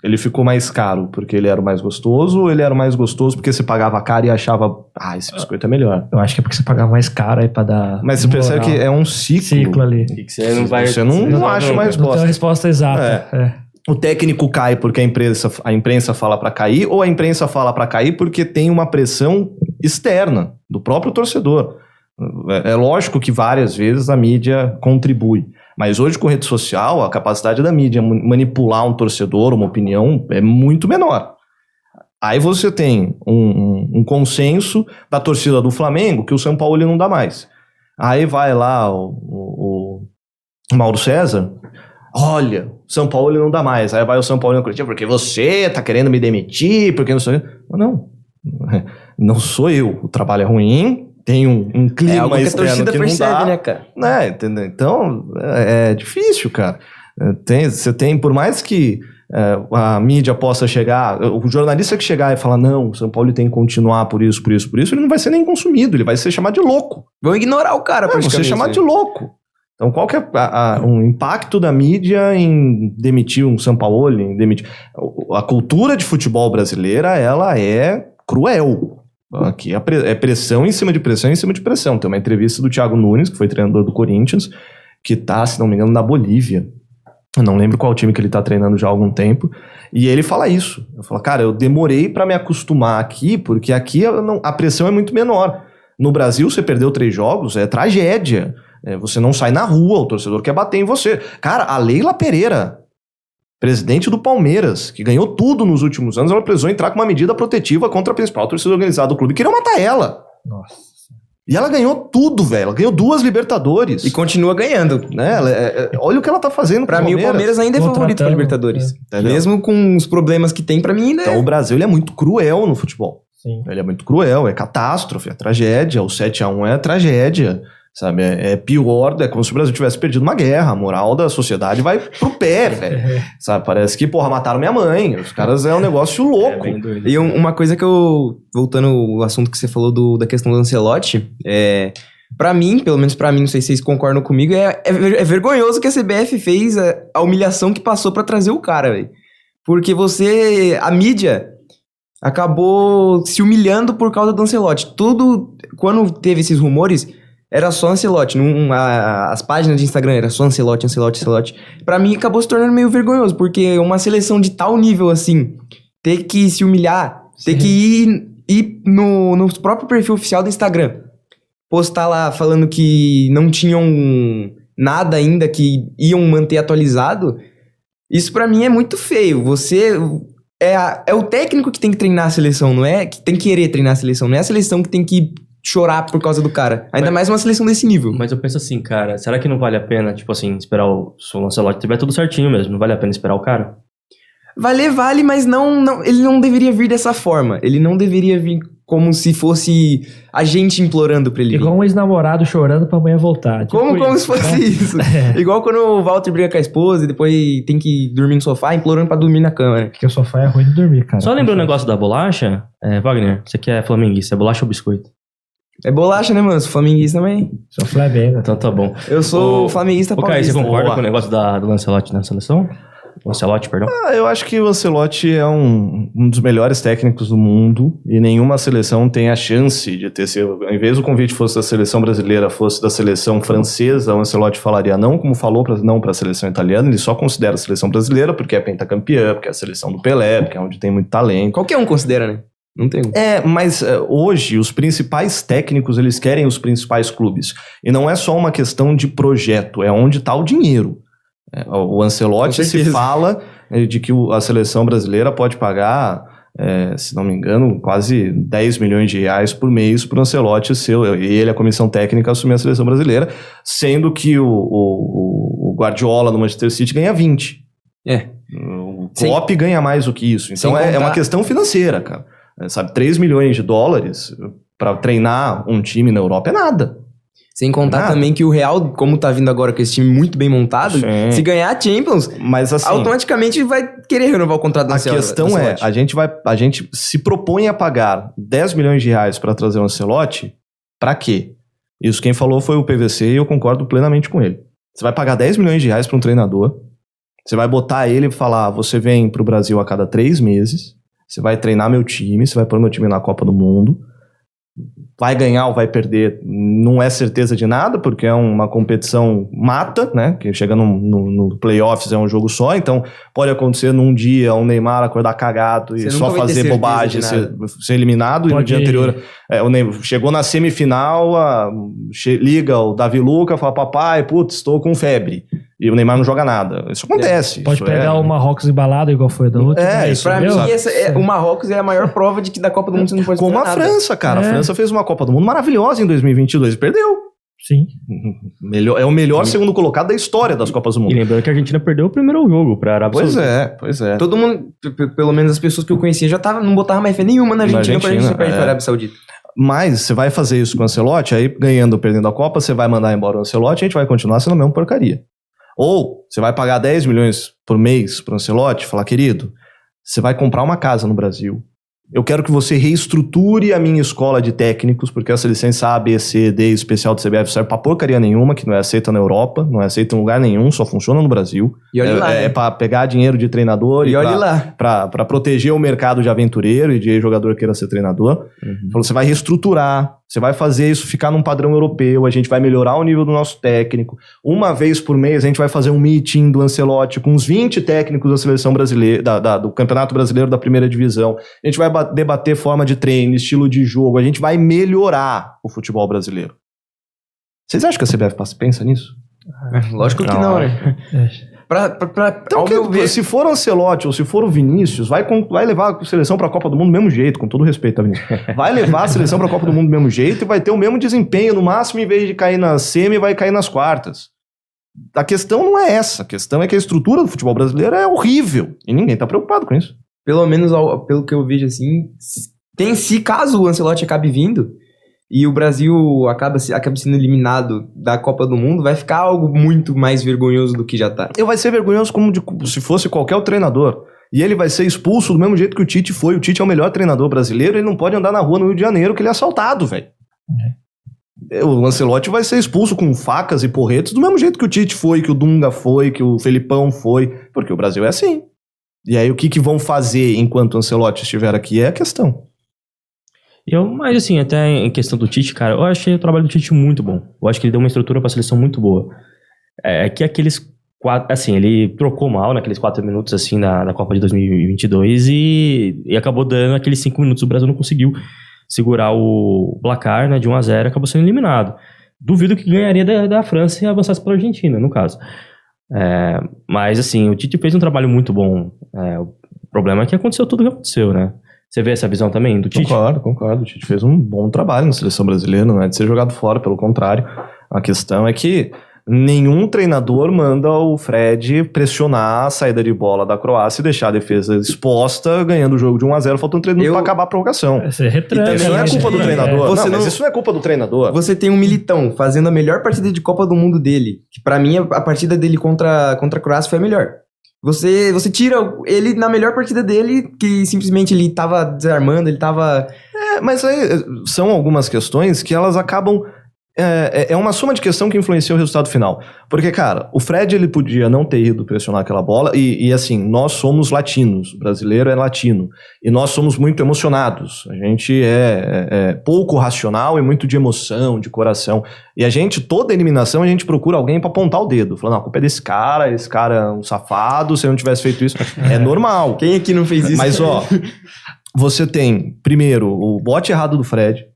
ele ficou mais caro porque ele era o mais gostoso ou ele era o mais gostoso porque você pagava caro e achava, esse biscoito é melhor? Eu acho que é porque você pagar mais caro aí pra dar. Mas você percebe que é um ciclo. ali. E que você não vai... Você não acha mais Não tem uma bosta. resposta exata. O técnico cai porque a imprensa fala pra cair, ou a imprensa fala pra cair porque tem uma pressão externa do próprio torcedor. É lógico que várias vezes a mídia contribui, mas hoje com rede social a capacidade da mídia manipular um torcedor, uma opinião, é muito menor. Aí você tem um consenso da torcida do Flamengo que o São Paulo não dá mais. Aí vai lá o Mauro César... Olha, São Paulo não dá mais. Aí vai o São Paulo no Curitiba, porque você tá querendo me demitir, porque não sou eu. Não sou eu. O trabalho é ruim, tem um clima algo que a externo torcida que não percebe, dá. né, cara? Entendeu? Então, é difícil, cara. Você tem, por mais que a mídia possa chegar, o jornalista que chegar e falar, não, o São Paulo tem que continuar por isso, ele não vai ser nem consumido, ele vai ser chamado de louco. Vão ignorar o cara, Vai ser chamado de louco. Então, qual que é o impacto da mídia em demitir um Sampaoli, em demitir... A cultura de futebol brasileira, ela é cruel. Aqui é pressão em cima de pressão em cima de pressão. Tem uma entrevista do Thiago Nunes, que foi treinador do Corinthians, que tá, se não me engano, na Bolívia. Eu não lembro qual time que ele tá treinando já há algum tempo. E ele fala isso. Eu falo, cara, eu demorei pra me acostumar aqui, porque aqui a pressão é muito menor. No Brasil, você perdeu 3 jogos, é tragédia. Você não sai na rua, o torcedor quer bater em você. Cara, a Leila Pereira, presidente do Palmeiras, que ganhou tudo nos últimos anos, ela precisou entrar com uma medida protetiva contra a principal torcida organizada do clube. Queriam matar ela. Nossa. E ela ganhou tudo, velho. Ela ganhou 2 Libertadores. E continua ganhando. Né? Olha o que ela tá fazendo Pra mim, o Palmeiras ainda é favorito pra Libertadores. Entendeu? Mesmo com os problemas que tem, pra mim ainda Então o Brasil ele é muito cruel no futebol. Sim. Ele é muito cruel, é catástrofe, é tragédia. O 7-1 é tragédia. Sabe, é pior, é como se o Brasil tivesse perdido uma guerra, a moral da sociedade vai pro pé, velho. Sabe, parece que, mataram minha mãe, os caras é um negócio louco. bem doido. E uma coisa que voltando ao assunto que você falou da questão do Ancelotti, pra mim, pelo menos pra mim, não sei se vocês concordam comigo, é vergonhoso que a CBF fez a humilhação que passou pra trazer o cara, velho. Porque a mídia acabou se humilhando por causa do Ancelotti. Tudo, quando teve esses rumores, era só Ancelotti. As páginas de Instagram era só Ancelotti. Pra mim, acabou se tornando meio vergonhoso, porque uma seleção de tal nível, assim, ter que se humilhar, ter que ir no próprio perfil oficial do Instagram, postar lá falando que não tinham nada ainda, que iam manter atualizado, isso pra mim é muito feio. Você... É o técnico que tem que treinar a seleção, não é? Que tem que querer treinar a seleção, não é a seleção que tem que chorar por causa do cara. Ainda mais uma seleção desse nível. Mas eu penso assim, cara, será que não vale a pena, tipo assim, esperar o Ancelotti tiver tudo certinho mesmo? Não vale a pena esperar o cara? Vale, mas não, ele não deveria vir dessa forma. Ele não deveria vir como se fosse a gente implorando pra ele vir. Igual um ex-namorado chorando pra amanhã voltar. Tipo Como se fosse isso. Igual quando o Walter briga com a esposa e depois tem que dormir no sofá, implorando pra dormir na cama, né? Porque o sofá é ruim de dormir, cara. Só lembrou o negócio da bolacha? Wagner, você que é flamenguista, é bolacha ou biscoito? É bolacha, né, mano? Sou flamenguista também. Sou Flamengo. Então tá bom. Eu sou flamenguista Caio, paulista. você concorda Boa. com o negócio do Ancelotti na seleção? O Ancelotti, perdão. Eu acho que o Ancelotti é um dos melhores técnicos do mundo e nenhuma seleção tem a chance de ter sido. Ao invés do convite fosse da seleção brasileira, fosse da seleção francesa, o Ancelotti falaria não, como falou não para a seleção italiana, ele só considera a seleção brasileira porque é pentacampeã, porque é a seleção do Pelé, porque é onde tem muito talento. Qualquer um considera, né? Não tem um. Mas hoje os principais técnicos, eles querem os principais clubes. E não é só uma questão de projeto, é onde está o dinheiro. O Ancelotti se fala de que a seleção brasileira pode pagar se não me engano, quase 10 milhões de reais por mês para o Ancelotti e ele, a comissão técnica, assumir a seleção brasileira, sendo que o Guardiola no Manchester City ganha 20. O Klopp ganha mais do que isso. Então é uma questão financeira, cara. Sabe, 3 milhões de dólares para treinar um time na Europa é nada. Sem contar também que o Real, como tá vindo agora com esse time muito bem montado, se ganhar a Champions, mas, assim, automaticamente vai querer renovar o contrato da Ancelotti. A questão é, a gente se propõe a pagar 10 milhões de reais para trazer o Ancelotti, para quê? Isso quem falou foi o PVC e eu concordo plenamente com ele. Você vai pagar 10 milhões de reais para um treinador, você vai botar ele e falar, você vem pro Brasil a cada 3 meses, você vai treinar meu time, você vai pôr meu time na Copa do Mundo, vai ganhar ou vai perder, não é certeza de nada, porque é uma competição mata, né? Que chega no playoffs é um jogo só, então pode acontecer num dia o Neymar acordar cagado e só fazer bobagem, ser eliminado, e no dia anterior o Neymar chegou na semifinal, liga o Davi Luca, fala, papai, putz, estou com febre. E o Neymar não joga nada. Isso acontece. Pode pegar o Marrocos embalado, igual foi da outra. Isso pra mim, o Marrocos é a maior prova de que da Copa do Mundo você não pode esperar nada. Como a França, cara. A França fez uma Copa do Mundo maravilhosa em 2022 e perdeu. Sim. É o melhor segundo colocado da história das Copas do Mundo. E lembrando que a Argentina perdeu o primeiro jogo pra Arábia Saudita. Pois é. Todo mundo, pelo menos as pessoas que eu conhecia, não botava mais fé nenhuma na Argentina pra gente perder pra Arábia Saudita. Mas você vai fazer isso com o Ancelotti, aí ganhando ou perdendo a Copa, você vai mandar embora o Ancelotti e a gente vai continuar sendo a mesma porcaria. Ou você vai pagar 10 milhões por mês para o Ancelotti e falar, querido, você vai comprar uma casa no Brasil. Eu quero que você reestruture a minha escola de técnicos, porque essa licença A, B, C, D especial do CBF serve pra porcaria nenhuma, que não é aceita na Europa, não é aceita em lugar nenhum, só funciona no Brasil. E olha lá. É pra pegar dinheiro de treinador e olha lá. Pra proteger o mercado de aventureiro e de jogador que queira ser treinador. Então você vai reestruturar, você vai fazer isso ficar num padrão europeu, a gente vai melhorar o nível do nosso técnico. Uma vez por mês a gente vai fazer um meeting do Ancelotti com uns 20 técnicos da seleção brasileira, do Campeonato Brasileiro da Primeira Divisão. A gente vai debater forma de treino, estilo de jogo, a gente vai melhorar o futebol brasileiro. Vocês acham que a CBF pensa nisso? Lógico que não, né? Então, se for o Ancelotti ou se for o Vinícius, vai levar a seleção para a Copa do Mundo do mesmo jeito, com todo respeito, tá, Vinícius? Vai levar a seleção para a Copa do Mundo do mesmo jeito e vai ter o mesmo desempenho, no máximo, em vez de cair na semi, vai cair nas quartas. A questão não é essa, a questão é que a estrutura do futebol brasileiro é horrível e ninguém tá preocupado com isso. Pelo menos, pelo que eu vejo assim, caso o Ancelotti acabe vindo e o Brasil acaba sendo eliminado da Copa do Mundo, vai ficar algo muito mais vergonhoso do que já tá. Vai ser vergonhoso como se fosse qualquer outro treinador. E ele vai ser expulso do mesmo jeito que o Tite foi. O Tite é o melhor treinador brasileiro, ele não pode andar na rua no Rio de Janeiro que ele é assaltado, velho. O Ancelotti vai ser expulso com facas e porretes do mesmo jeito que o Tite foi, que o Dunga foi, que o Felipão foi, porque o Brasil é assim. E aí o que vão fazer enquanto o Ancelotti estiver aqui é a questão. Mas assim, até em questão do Tite, cara, eu achei o trabalho do Tite muito bom. Eu acho que ele deu uma estrutura pra seleção muito boa. Que aqueles 4, assim, ele trocou mal naqueles 4 minutos, assim, na Copa de 2022 e acabou dando aqueles 5 minutos. O Brasil não conseguiu segurar o placar, né, de 1-0, acabou sendo eliminado. Duvido que ganharia da França e avançasse pela Argentina, no caso. Mas, assim, o Tite fez um trabalho muito bom. O problema é que aconteceu tudo o que aconteceu, né? Você vê essa visão também do Tite? Concordo. O Tite fez um bom trabalho na seleção brasileira, não é de ser jogado fora, pelo contrário. A questão é que nenhum treinador manda o Fred pressionar a saída de bola da Croácia e deixar a defesa exposta, ganhando o jogo de 1-0, faltando 3 minutos pra acabar a prorrogação. Você retranca. Isso não é culpa do treinador. Mas isso não é culpa do treinador. Você tem um Militão fazendo a melhor partida de Copa do Mundo dele, que pra mim a partida dele contra a Croácia foi a melhor. Você tira ele na melhor partida dele, que simplesmente ele tava desarmando, ele tava... Mas aí são algumas questões que elas acabam... É uma soma de questão que influencia o resultado final. Porque, cara, o Fred ele podia não ter ido pressionar aquela bola e assim, nós somos latinos, o brasileiro é latino, e nós somos muito emocionados. A gente é pouco racional e muito de emoção, de coração. E a gente, toda eliminação, a gente procura alguém pra apontar o dedo. Falando, a culpa é desse cara é um safado, se eu não tivesse feito isso. É normal. Quem aqui não fez isso? Mas, você tem, primeiro, o bote errado do Fred.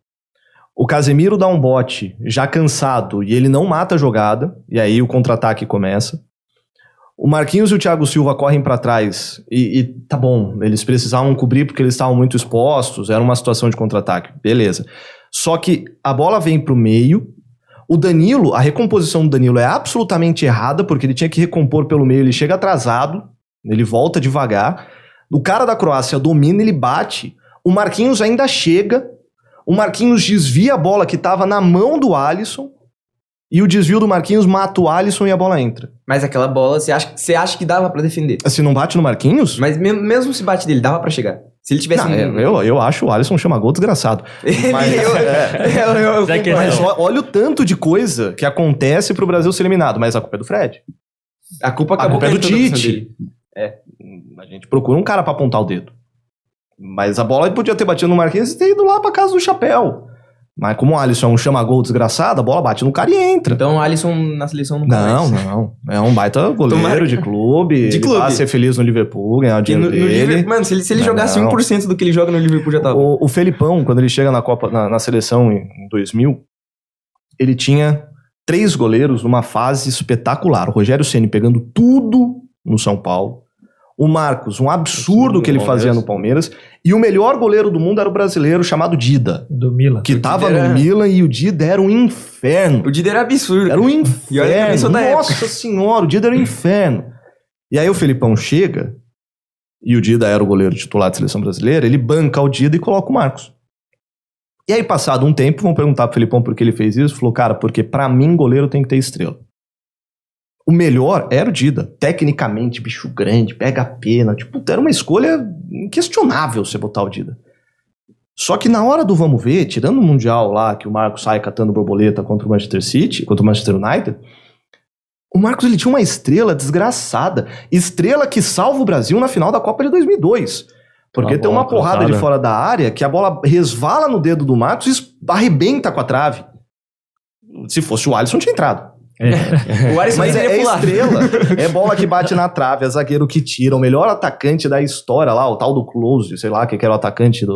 O Casemiro dá um bote já cansado e ele não mata a jogada, e aí o contra-ataque começa. O Marquinhos e o Thiago Silva correm pra trás e tá bom, eles precisavam cobrir porque eles estavam muito expostos, era uma situação de contra-ataque, beleza. Só que a bola vem pro meio, o Danilo, a recomposição do Danilo é absolutamente errada, porque ele tinha que recompor pelo meio, ele chega atrasado, ele volta devagar, o cara da Croácia domina, ele bate, o Marquinhos ainda chega, o Marquinhos desvia a bola que tava na mão do Alisson, e o desvio do Marquinhos mata o Alisson e a bola entra. Mas aquela bola, você acha que dava pra defender? Se não bate no Marquinhos? Mas mesmo se bate dele, dava pra chegar. Se ele tivesse... Eu acho o Alisson chama-gol desgraçado. Mas, mas olha o tanto de coisa que acontece pro Brasil ser eliminado. Mas a culpa é do Fred. A culpa é do Tite. A gente procura um cara pra apontar o dedo. Mas a bola podia ter batido no Marquinhos e ter ido lá pra casa do chapéu. Mas como o Alisson é um chama-gol desgraçado, a bola bate no cara e entra. Então o Alisson na seleção não mais. Não. É um baita goleiro de clube. Ele vai ser feliz no Liverpool, ganhar o dinheiro dele. Mano, se ele jogasse 1% do que ele joga no Liverpool, já tava. O Felipão, quando ele chega na Copa, na seleção em 2000, ele tinha 3 goleiros numa fase espetacular. O Rogério Ceni pegando tudo no São Paulo. O Marcos, um absurdo que ele fazia no Palmeiras. E o melhor goleiro do mundo era o brasileiro chamado Dida. Do Milan. Que tava no Milan e o Dida era um inferno. O Dida era absurdo. Era um inferno. Nossa senhora, o Dida era um inferno. E aí o Felipão chega, e o Dida era o goleiro titular da seleção brasileira, ele banca o Dida e coloca o Marcos. E aí, passado um tempo, vão perguntar pro Felipão por que ele fez isso. Falou, cara, porque pra mim goleiro tem que ter estrela. O melhor era o Dida. Tecnicamente, bicho grande, pega pênalti. Puta, era uma escolha inquestionável você botar o Dida. Só que na hora do vamos ver, tirando o Mundial lá, que o Marcos sai catando borboleta contra o Manchester City, contra o Manchester United, o Marcos ele tinha uma estrela desgraçada. Estrela que salva o Brasil na final da Copa de 2002. Porque tem uma porrada de fora da área que a bola resvala no dedo do Marcos e arrebenta com a trave. Se fosse o Alisson, tinha entrado. O Alisson mas é estrela. É bola que bate na trave, é zagueiro que tira. O melhor atacante da história lá, o tal do Klose, sei lá, que era o atacante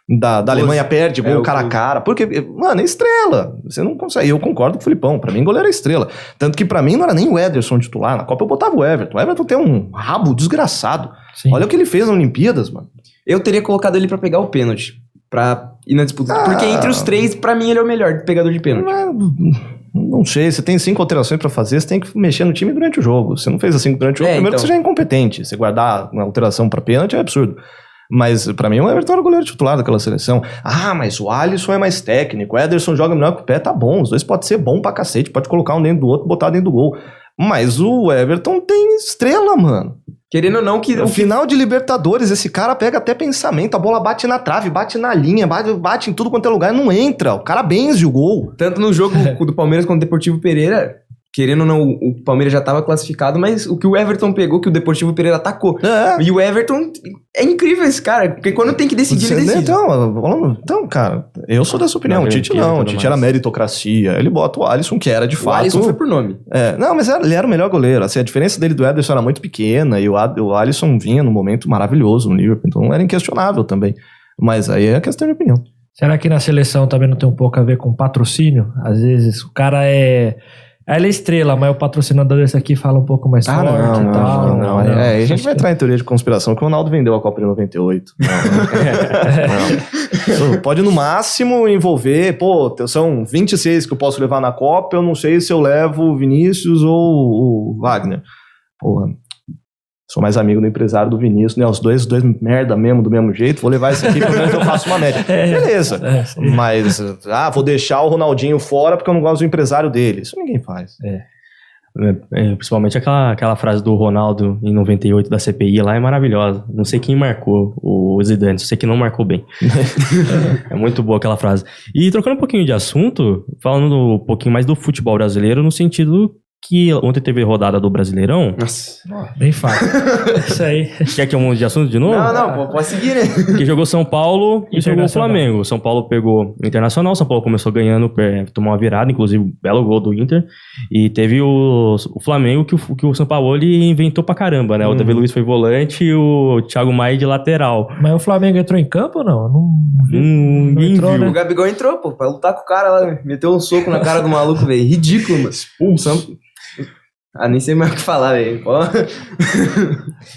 da Alemanha, perde gol cara a cara. Porque, mano, é estrela. Você não consegue. Eu concordo com o Felipão. Pra mim, goleiro é estrela. Tanto que pra mim não era nem o Ederson titular. Na Copa eu botava o Everton. O Everton tem um rabo desgraçado. Sim. Olha o que ele fez nas Olimpíadas, mano. Eu teria colocado ele pra pegar o pênalti. Pra ir na disputa. Porque entre os 3, pra mim, ele é o melhor pegador de pênalti. Não sei, você tem 5 alterações pra fazer, você tem que mexer no time durante o jogo. Você não fez assim durante o jogo, primeiro então... que você já é incompetente. Você guardar uma alteração pra pênalti é absurdo. Mas pra mim o Everton era o goleiro titular daquela seleção. Ah, mas o Alisson é mais técnico, o Ederson joga melhor com o pé, tá bom. Os dois podem ser bom pra cacete, pode colocar um dentro do outro e botar dentro do gol. Mas o Everton tem estrela, mano. Querendo ou não, que... No final de Libertadores, esse cara pega até pensamento, a bola bate na trave, bate na linha, bate em tudo quanto é lugar e não entra. O cara benze o gol. Tanto no jogo do Palmeiras contra o Deportivo Pereira, querendo ou não, o Palmeiras já estava classificado, mas o que o Everton pegou, que o Deportivo Pereira atacou. E o Everton, é incrível esse cara, porque quando tem que decidir, ele decide. Então, cara, eu sou dessa opinião. O Tite não, o Tite era meritocracia. Ele bota o Alisson, que era de fato... O Alisson foi por nome. Não, mas ele era o melhor goleiro. Assim, a diferença dele do Ederson era muito pequena e o Alisson vinha num momento maravilhoso no Liverpool, então era inquestionável também. Mas aí é questão de opinião. Será que na seleção também não tem um pouco a ver com patrocínio? Às vezes o cara Ela é estrela, mas o patrocinador desse aqui fala um pouco mais forte e tal. Não. A gente vai entrar em teoria de conspiração que o Ronaldo vendeu a Copa de 98. Não. Pode no máximo envolver, são 26 que eu posso levar na Copa, eu não sei se eu levo o Vinícius ou o Wagner. Porra, sou mais amigo do empresário do Vinícius, né? Os dois merda mesmo, do mesmo jeito. Vou levar esse aqui, pelo menos eu faço uma média. Beleza. Mas, vou deixar o Ronaldinho fora porque eu não gosto do empresário dele. Isso ninguém faz. Principalmente aquela frase do Ronaldo em 98 da CPI lá é maravilhosa. Não sei quem marcou o Zidane, sei que não marcou bem. É muito boa aquela frase. E trocando um pouquinho de assunto, falando um pouquinho mais do futebol brasileiro, no sentido... que ontem teve rodada do Brasileirão. Nossa. Bem fácil. Isso aí. Quer que eu mude de assunto de novo? Não, pode seguir, né? Que jogou São Paulo e jogou o Flamengo. São Paulo pegou o Internacional, São Paulo começou ganhando, tomou uma virada, inclusive belo gol do Inter. E teve o Flamengo que o São Paulo inventou pra caramba, né? O David Luiz foi volante e o Thiago Maia de lateral. Mas o Flamengo entrou em campo ou não? Não entrou, viu. Né? O Gabigol entrou, pra lutar com o cara lá, meteu um soco na cara do maluco, velho. Ridículo, mas expulsão. Nem sei mais o que falar, velho.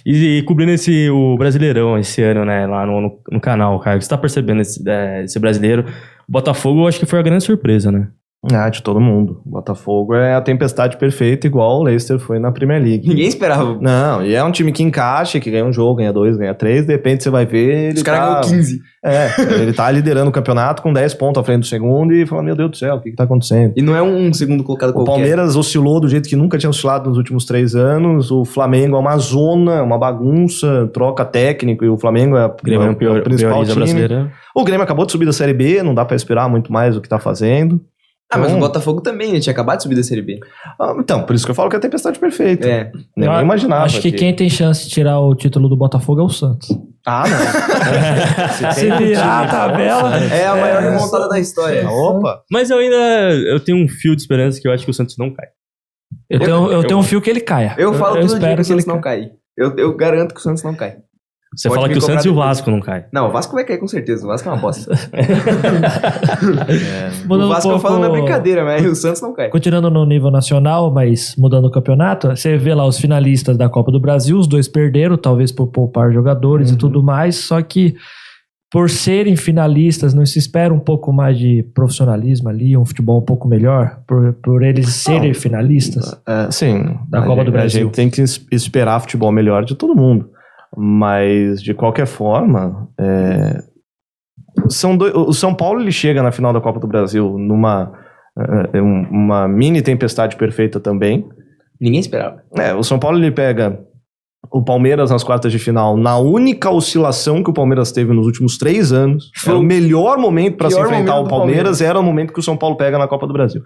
E cobrindo o Brasileirão esse ano, né, lá no canal, cara, o que você tá percebendo esse brasileiro? O Botafogo, eu acho que foi a grande surpresa, né? De todo mundo. O Botafogo é a tempestade perfeita, igual o Leicester foi na Premier League. Ninguém esperava. Não, e é um time que encaixa, que ganha um jogo, ganha 2, ganha 3, de repente você vai ver... Os caras ganham 15. Ele tá liderando o campeonato com 10 pontos à frente do segundo e fala, meu Deus do céu, o que tá acontecendo? E não é um segundo colocado O qualquer. Palmeiras oscilou do jeito que nunca tinha oscilado nos últimos 3 anos, o Flamengo é uma zona, é uma bagunça, troca técnico, e o Flamengo é O Grêmio é o principal pioriza time. brasileira. O Grêmio acabou de subir da Série B, não dá pra esperar muito mais do que tá fazendo. Mas o Então, Botafogo também, né? Tinha acabado de subir da Série B. Então, por isso que eu falo que é a tempestade perfeita. Nem Eu imaginava. Acho que quem tem chance de tirar o título do Botafogo é o Santos. Não. Se virar a tabela... É a maior remontada da história. Opa! Mas eu tenho um fio de esperança que eu acho que o Santos não cai. Eu tenho um fio que ele caia. Eu falo todo dia espero que o que ele Santos não cai. Eu garanto que o Santos não cai. Você Pode fala me que o cobrar Santos e o depois. Vasco não caem. Não, o Vasco vai cair com certeza. O Vasco é uma bosta. Mudando O Vasco um eu falo na pouco- brincadeira, mas o Santos não cai. Continuando no nível nacional, mas mudando o campeonato, você vê lá os finalistas da Copa do Brasil, os 2 perderam, talvez por poupar jogadores e tudo mais, só que por serem finalistas, não se espera um pouco mais de profissionalismo ali, um futebol um pouco melhor, por eles serem finalistas? Sim. Da Copa do Brasil. A gente tem que esperar futebol melhor de todo mundo. Mas, de qualquer forma, o São Paulo ele chega na final da Copa do Brasil numa uma mini tempestade perfeita também. Ninguém esperava. O São Paulo ele pega o Palmeiras nas quartas de final na única oscilação que o Palmeiras teve nos últimos 3 anos. Foi o melhor momento para se Pior enfrentar momento o do Palmeiras, era o momento que o São Paulo pega na Copa do Brasil.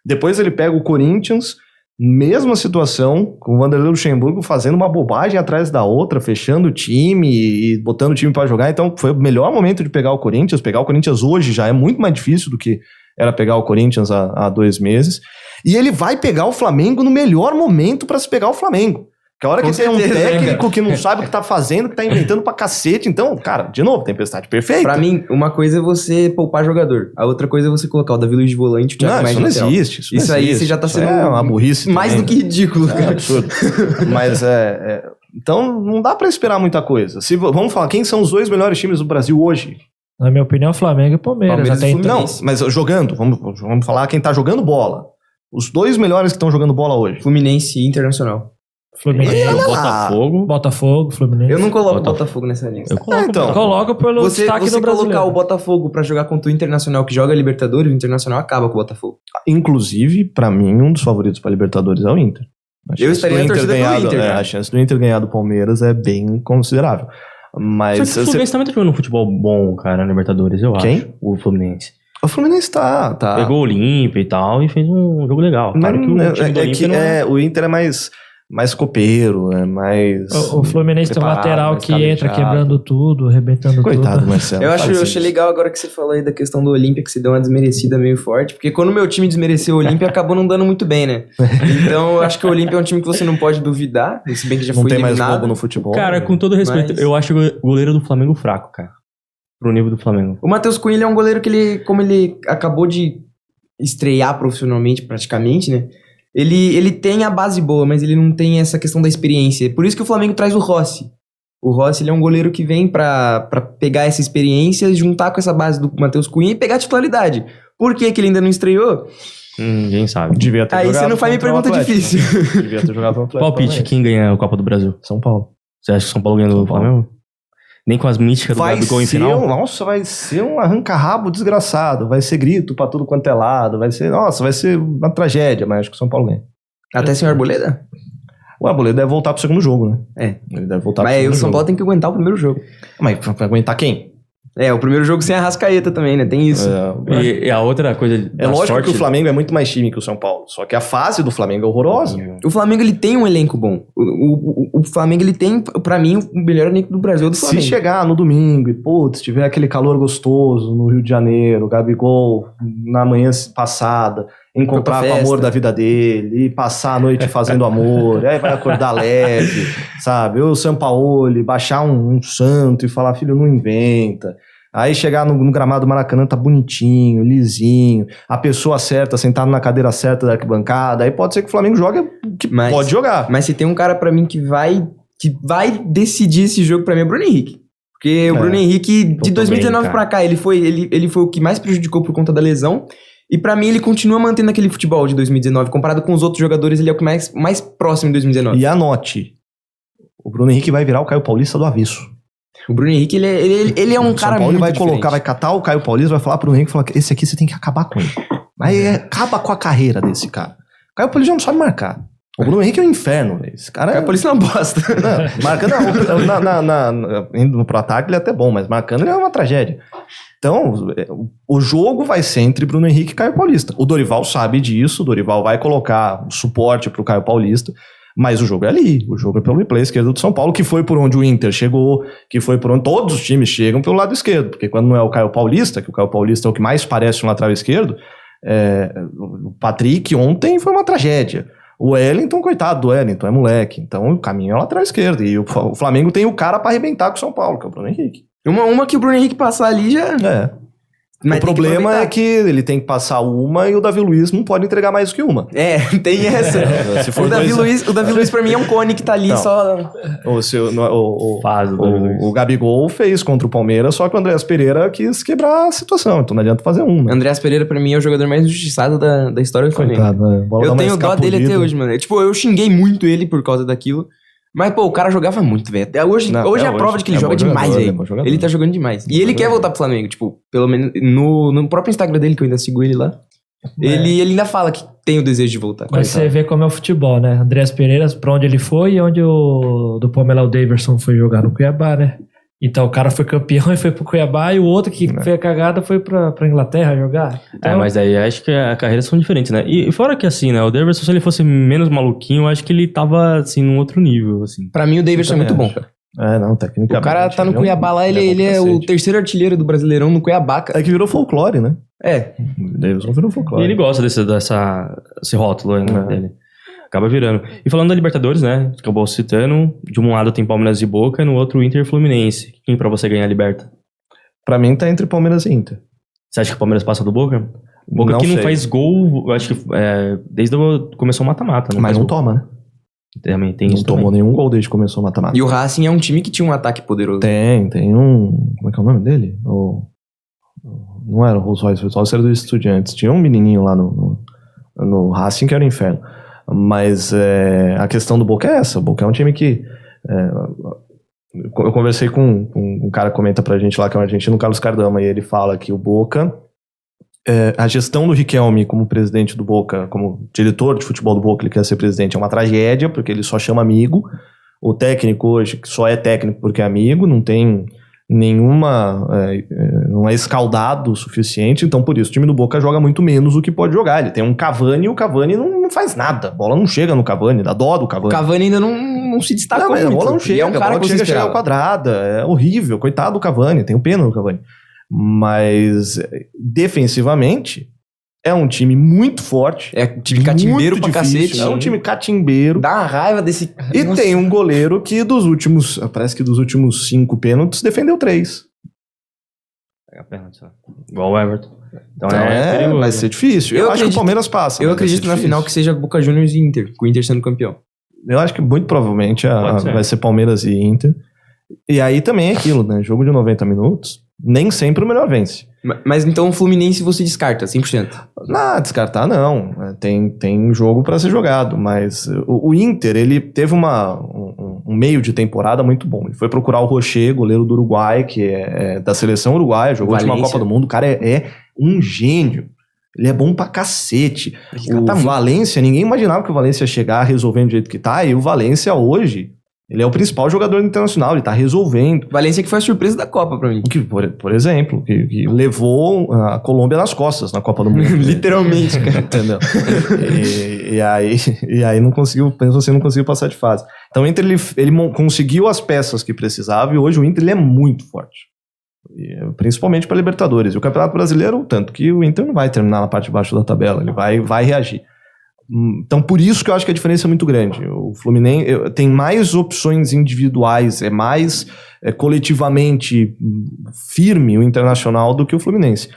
Depois ele pega o Corinthians, mesma situação, com o Vanderlei Luxemburgo fazendo uma bobagem atrás da outra, fechando o time e botando o time para jogar. Então foi o melhor momento de pegar o Corinthians. Pegar o Corinthians hoje já é muito mais difícil do que era pegar o Corinthians há 2 meses. E ele vai pegar o Flamengo no melhor momento para se pegar o Flamengo. Que a hora que você é um técnico que não sabe o que tá fazendo, que tá inventando pra cacete. Então, cara, de novo, tempestade perfeita. Pra mim, uma coisa é você poupar jogador. A outra coisa é você colocar o Davi Luiz de volante e o Thiago Não, Maia isso não de lateral. existe. Isso aí você já tá sendo É uma burrice mais também. do que ridículo, É cara. absurdo. Mas então, não dá pra esperar muita coisa. Vamos falar, quem são os 2 melhores times do Brasil hoje? Na minha opinião, Flamengo e Palmeiras. Palmeiras Até e então. Não, mas jogando. Vamos falar quem tá jogando bola. Os 2 melhores que estão jogando bola hoje. Fluminense e Internacional. Fluminense, Botafogo. Botafogo, Fluminense. Eu não coloco o Botafogo. Botafogo nessa lista. Eu coloco. Então. Coloco pelo Você destaque do colocar brasileiro. o Botafogo pra jogar contra o Internacional que joga Libertadores, o Internacional acaba com o Botafogo. Inclusive, pra mim, um dos favoritos pra Libertadores é o Inter. A chance estaria do na torcida ganhar pelo Inter, do- cara. A chance do Inter ganhar do Palmeiras é bem considerável. Mas Só que o Fluminense também tá jogando um futebol bom, cara, na Libertadores, eu acho. Quem? O Fluminense. o Fluminense tá. Pegou o Olímpia e tal e fez um jogo legal. Mas Claro que o time do Olímpia não é... o Inter é mais copeiro, é mais. O Fluminense tem um preparado, lateral mais que entra calejado. quebrando tudo, arrebentando Coitado, tudo. Marcelo. Eu faz achei isso. legal agora que você falou aí da questão do Olímpia, que você deu uma desmerecida meio forte, porque quando o meu time desmereceu o Olímpia, acabou não dando muito bem, né? Então eu acho que o Olímpia é um time que você não pode duvidar, se bem que já Não foi tem mais eliminado. roubo no futebol. Cara, com todo respeito, Mas- eu acho o goleiro do Flamengo fraco, cara. Pro nível do Flamengo. O Matheus Cunha ele é um goleiro que como ele acabou de estrear profissionalmente, praticamente, né? Ele tem a base boa, mas ele não tem essa questão da experiência. Por isso que o Flamengo traz o Rossi. O Rossi ele é um goleiro que vem pra pegar essa experiência, juntar com essa base do Matheus Cunha e pegar a titularidade. Por que que ele ainda não estreou? Ninguém sabe. Devia ter Aí jogado você não faz minha contra o pergunta Atlético. difícil. Devia ter jogado contra o Atlético Palpite, Paranaense. quem ganha a Copa do Brasil? São Paulo. Você acha que o São Paulo ganha do São Paulo. Flamengo? Nem com as místicas do Gabigol em final? Nossa, vai ser um arranca-rabo desgraçado. Vai ser grito pra tudo quanto é lado. Vai ser uma tragédia, mas acho que o São Paulo ganha. Até sem o Arboleda? O Arboleda deve voltar pro segundo jogo, né? É. Ele deve voltar Mas pro aí o segundo São jogo. Paulo tem que aguentar o primeiro jogo. Mas pra aguentar quem? É, o primeiro jogo sem a Rascaeta também, né? Tem isso. E a outra coisa. É lógico que o Flamengo é muito mais time que o São Paulo. Só que a fase do Flamengo é horrorosa. O Flamengo, ele tem um elenco bom. O Flamengo, ele tem, pra mim, o melhor elenco do Brasil é do Se Flamengo. chegar no domingo e, putz, tiver aquele calor gostoso no Rio de Janeiro, o Gabigol na manhã passada, encontrar Foi com pra o amor festa. da vida dele e passar a noite fazendo amor, aí vai acordar leve, sabe? O Sampaoli baixar um santo e falar, filho, não inventa. Aí chegar no gramado do Maracanã tá bonitinho, lisinho, a pessoa certa, sentada na cadeira certa da arquibancada, aí pode ser que o Flamengo jogue, pode jogar. Mas se tem um cara pra mim que vai decidir esse jogo, pra mim é o Bruno Henrique. Porque o Bruno Henrique, de 2019 pra cá, ele foi o que mais prejudicou por conta da lesão. E pra mim, ele continua mantendo aquele futebol de 2019. Comparado com os outros jogadores, ele é o que mais próximo de 2019. E anote, o Bruno Henrique vai virar o Caio Paulista do avesso. O Bruno Henrique, ele é um cara Paulo, muito vai diferente. colocar, vai catar o Caio Paulista, vai falar pro Henrique, falar que esse aqui você tem que acabar com ele. Aí acaba com a carreira desse cara. O Caio Paulista não sabe marcar. O Bruno Henrique é um inferno, velho. Esse cara O Caio Paulista não bosta. Não, marcando indo pro ataque ele é até bom, mas marcando ele é uma tragédia. Então, o jogo vai ser entre Bruno Henrique e Caio Paulista. O Dorival sabe disso, o Dorival vai colocar suporte pro Caio Paulista. Mas o jogo é ali, o jogo é pelo replay esquerdo do São Paulo, que foi por onde o Inter chegou, que foi por onde todos os times chegam pelo lado esquerdo, porque quando não é o Caio Paulista, que o Caio Paulista é o que mais parece um lateral esquerdo, o Patrick ontem foi uma tragédia. O Wellington, coitado do Wellington, é moleque, então o caminho é o lateral esquerdo, e o Flamengo tem o cara pra arrebentar com o São Paulo, que é o Bruno Henrique. Uma que o Bruno Henrique passar ali já... Mas o problema é que ele tem que passar uma e o Davi Luiz não pode entregar mais do que uma. Tem essa. Se for o Davi Luiz pra mim é um cone que tá ali só... O Gabigol fez contra o Palmeiras, só que o Andréas Pereira quis quebrar a situação, então não adianta fazer uma. Andréas Pereira pra mim é o jogador mais injustiçado da história do Flamengo. Eu tenho dó dele até hoje, mano. Tipo, eu xinguei muito ele por causa daquilo. Mas, pô, o cara jogava muito, velho. Hoje é a prova de que ele joga demais, velho. Ele tá jogando demais. E ele quer voltar pro Flamengo, tipo, pelo menos no próprio Instagram dele, que eu ainda sigo ele lá. Ele ainda fala que tem o desejo de voltar. Mas você vê como é o futebol, né? Andréas Pereira, pra onde ele foi e onde o do Palmeiras, o Daverson, foi jogar no Cuiabá, né? Então o cara foi campeão e foi pro Cuiabá, e o outro que fez a cagada foi pra Inglaterra jogar. Então... mas aí acho que as carreiras são diferentes, né? E fora que assim, né? O Daverson, se ele fosse menos maluquinho, eu acho que ele tava, assim, num outro nível, assim. Pra mim, o Daverson é muito bom. Tecnicamente. O cara tá no Cuiabá lá, ele é o terceiro artilheiro do Brasileirão no Cuiabá. É que virou folclore, né? O Davidson virou folclore. E ele gosta desse rótulo aí, né, dele. Acaba virando. E falando da Libertadores, né? Acabou citando. De um lado tem Palmeiras e Boca, no outro Inter e Fluminense. Quem pra você ganhar a Liberta? Pra mim tá entre Palmeiras e Inter. Você acha que o Palmeiras passa do Boca? O Boca aqui não faz gol, eu acho que desde que começou o mata-mata. Mas não toma, né? Também tem não isso. Não tomou nenhum gol desde que começou o mata-mata. E o Racing é um time que tinha um ataque poderoso. Tem um... Como é que é o nome dele? Não era o Rolls Royce, o Rolls era dos Estudiantes. Tinha um menininho lá no Racing que era o inferno. Mas a questão do Boca é essa. O Boca é um time que... eu conversei com um cara que comenta pra gente lá, que é um argentino, o Carlos Cardama, e ele fala que o Boca... a gestão do Riquelme como presidente do Boca, como diretor de futebol do Boca, ele quer ser presidente, é uma tragédia, porque ele só chama amigo. O técnico hoje, que só é técnico porque é amigo, não tem nenhuma... não é escaldado o suficiente, então por isso o time do Boca joga muito menos do que pode jogar. Ele tem um Cavani, e o Cavani não faz nada. A bola não chega no Cavani, dá dó do Cavani. O Cavani ainda não se destacou muito. A bola não chega, é um cara a bola que chega ao quadrada. É horrível, coitado do Cavani, tem pena do Cavani. Mas defensivamente é um time muito forte. É um time catimbeiro pra cacete. É um time catimbeiro. Dá uma raiva desse... E tem um goleiro que parece que dos últimos 5 pênaltis defendeu 3. Pega a perna, igual o Everton. Então vai ser difícil. Eu acho que o Palmeiras passa. Eu acredito na final que seja Boca Juniors e Inter, com o Inter sendo campeão. Eu acho que muito provavelmente vai ser Palmeiras e Inter. E aí também é aquilo, né? Jogo de 90 minutos, nem sempre o melhor vence. Mas então o Fluminense você descarta, 100%? Não, descartar não. Tem jogo pra ser jogado, mas o Inter, ele teve um meio de temporada muito bom. Ele foi procurar o Rocher, goleiro do Uruguai, que é da seleção uruguaia, jogou a última Copa do Mundo. O cara é um gênio. Ele é bom pra cacete. O Valência, ninguém imaginava que o Valência ia chegar resolvendo do jeito que tá, e o Valência hoje... Ele é o principal jogador internacional, ele tá resolvendo. Valência que foi a surpresa da Copa pra mim. Por exemplo, que levou a Colômbia nas costas na Copa do Mundo. Literalmente, cara. Entendeu? e aí não conseguiu passar de fase. Então o Inter, ele conseguiu as peças que precisava, e hoje o Inter ele é muito forte. Principalmente para Libertadores. E o Campeonato Brasileiro, tanto que o Inter não vai terminar na parte de baixo da tabela, ele vai reagir. Então, por isso que eu acho que a diferença é muito grande. O Fluminense tem mais opções individuais, é mais coletivamente firme o Internacional do que o Fluminense.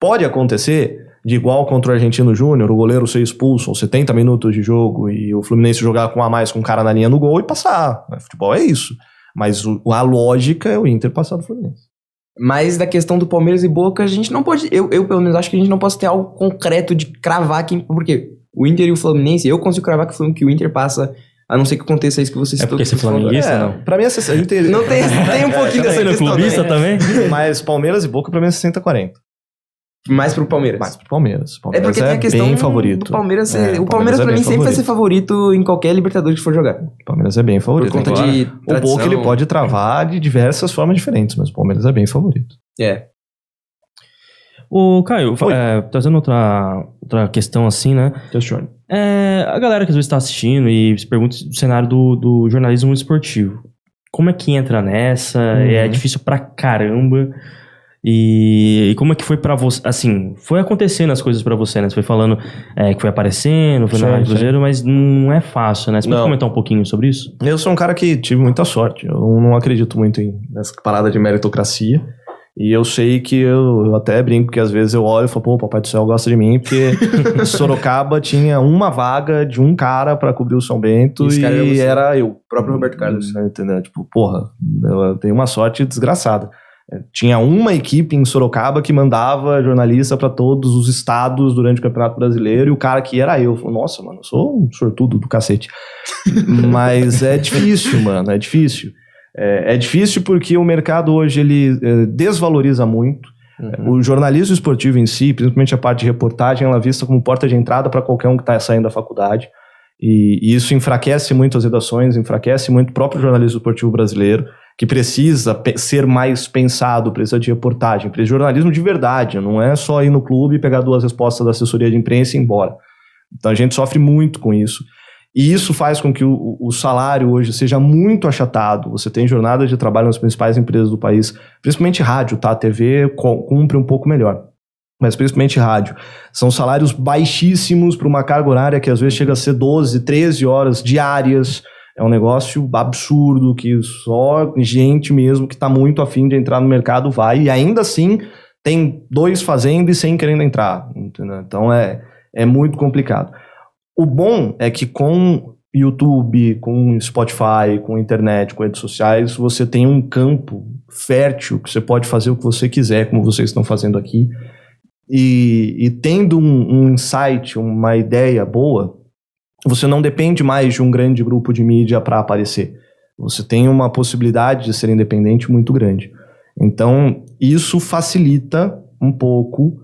Pode acontecer de igual contra o Argentino Júnior, o goleiro ser expulso aos 70 minutos de jogo e o Fluminense jogar com a mais com um cara na linha no gol e passar. Futebol é isso. Mas a lógica é o Inter passar do Fluminense. Mas da questão do Palmeiras e Boca, a gente não pode... Eu pelo menos, acho que a gente não pode ter algo concreto de cravar quem... Por quê? O Inter e o Fluminense, eu consigo cravar que o Inter passa, a não ser que aconteça isso que você citou. É porque você é flamenguista, não? Pra mim é 60. Não tem um pouquinho Tá dessa sendo questão clubista também? Mas Palmeiras e Boca pra mim é 60-40. Mais pro Palmeiras. Mais pro Palmeiras. É Palmeiras porque tem a questão bem favorito. do Palmeiras ser... É, o Palmeiras pra é mim bem sempre vai favorito. ser favorito em qualquer Libertadores que for jogar. O Palmeiras é bem favorito. Por conta Agora, de o tradição. Boca ele pode travar de diversas formas diferentes, mas o Palmeiras é bem favorito. É. Ô, Caio, trazendo outra questão assim, né? Questione. A galera que às vezes tá assistindo e se pergunta do cenário do jornalismo esportivo. Como é que entra nessa? É difícil pra caramba. E como é que foi pra você? Assim, foi acontecendo as coisas pra você, né? Você foi falando que foi aparecendo, foi na Rádio Cruzeiro, mas não é fácil, né? Você pode comentar um pouquinho sobre isso? Eu sou um cara que tive muita sorte. Eu não acredito muito nessa parada de meritocracia. E eu sei que eu até brinco que às vezes eu olho e falo, pô, o Papai do Céu gosta de mim, porque Sorocaba tinha uma vaga de um cara pra cobrir o São Bento e era eu. O próprio Roberto Carlos. Entendeu? Tipo, porra, eu tenho uma sorte desgraçada. Tinha uma equipe em Sorocaba que mandava jornalista pra todos os estados durante o Campeonato Brasileiro e o cara que era eu. Falei, nossa, mano, eu sou um sortudo do cacete. Mas é difícil, mano, é difícil. É difícil porque o mercado hoje ele desvaloriza muito. O jornalismo esportivo em si, principalmente a parte de reportagem, ela é vista como porta de entrada para qualquer um que está saindo da faculdade. E isso enfraquece muito as redações, enfraquece muito o próprio jornalismo esportivo brasileiro, que precisa ser mais pensado, precisa de reportagem, precisa de jornalismo de verdade, não é só ir no clube e pegar 2 respostas da assessoria de imprensa e ir embora. Então a gente sofre muito com isso. E isso faz com que o salário hoje seja muito achatado. Você tem jornadas de trabalho nas principais empresas do país, principalmente rádio, tá? A TV cumpre um pouco melhor, mas principalmente rádio. São salários baixíssimos para uma carga horária que às vezes chega a ser 12, 13 horas diárias. É um negócio absurdo que só gente mesmo que está muito afim de entrar no mercado vai. E ainda assim tem 2 fazendo e 100 querendo entrar. Entendeu? Então é muito complicado. O bom é que com YouTube, com Spotify, com internet, com redes sociais, você tem um campo fértil que você pode fazer o que você quiser, como vocês estão fazendo aqui. E tendo um insight, uma ideia boa, você não depende mais de um grande grupo de mídia para aparecer. Você tem uma possibilidade de ser independente muito grande. Então, isso facilita um pouco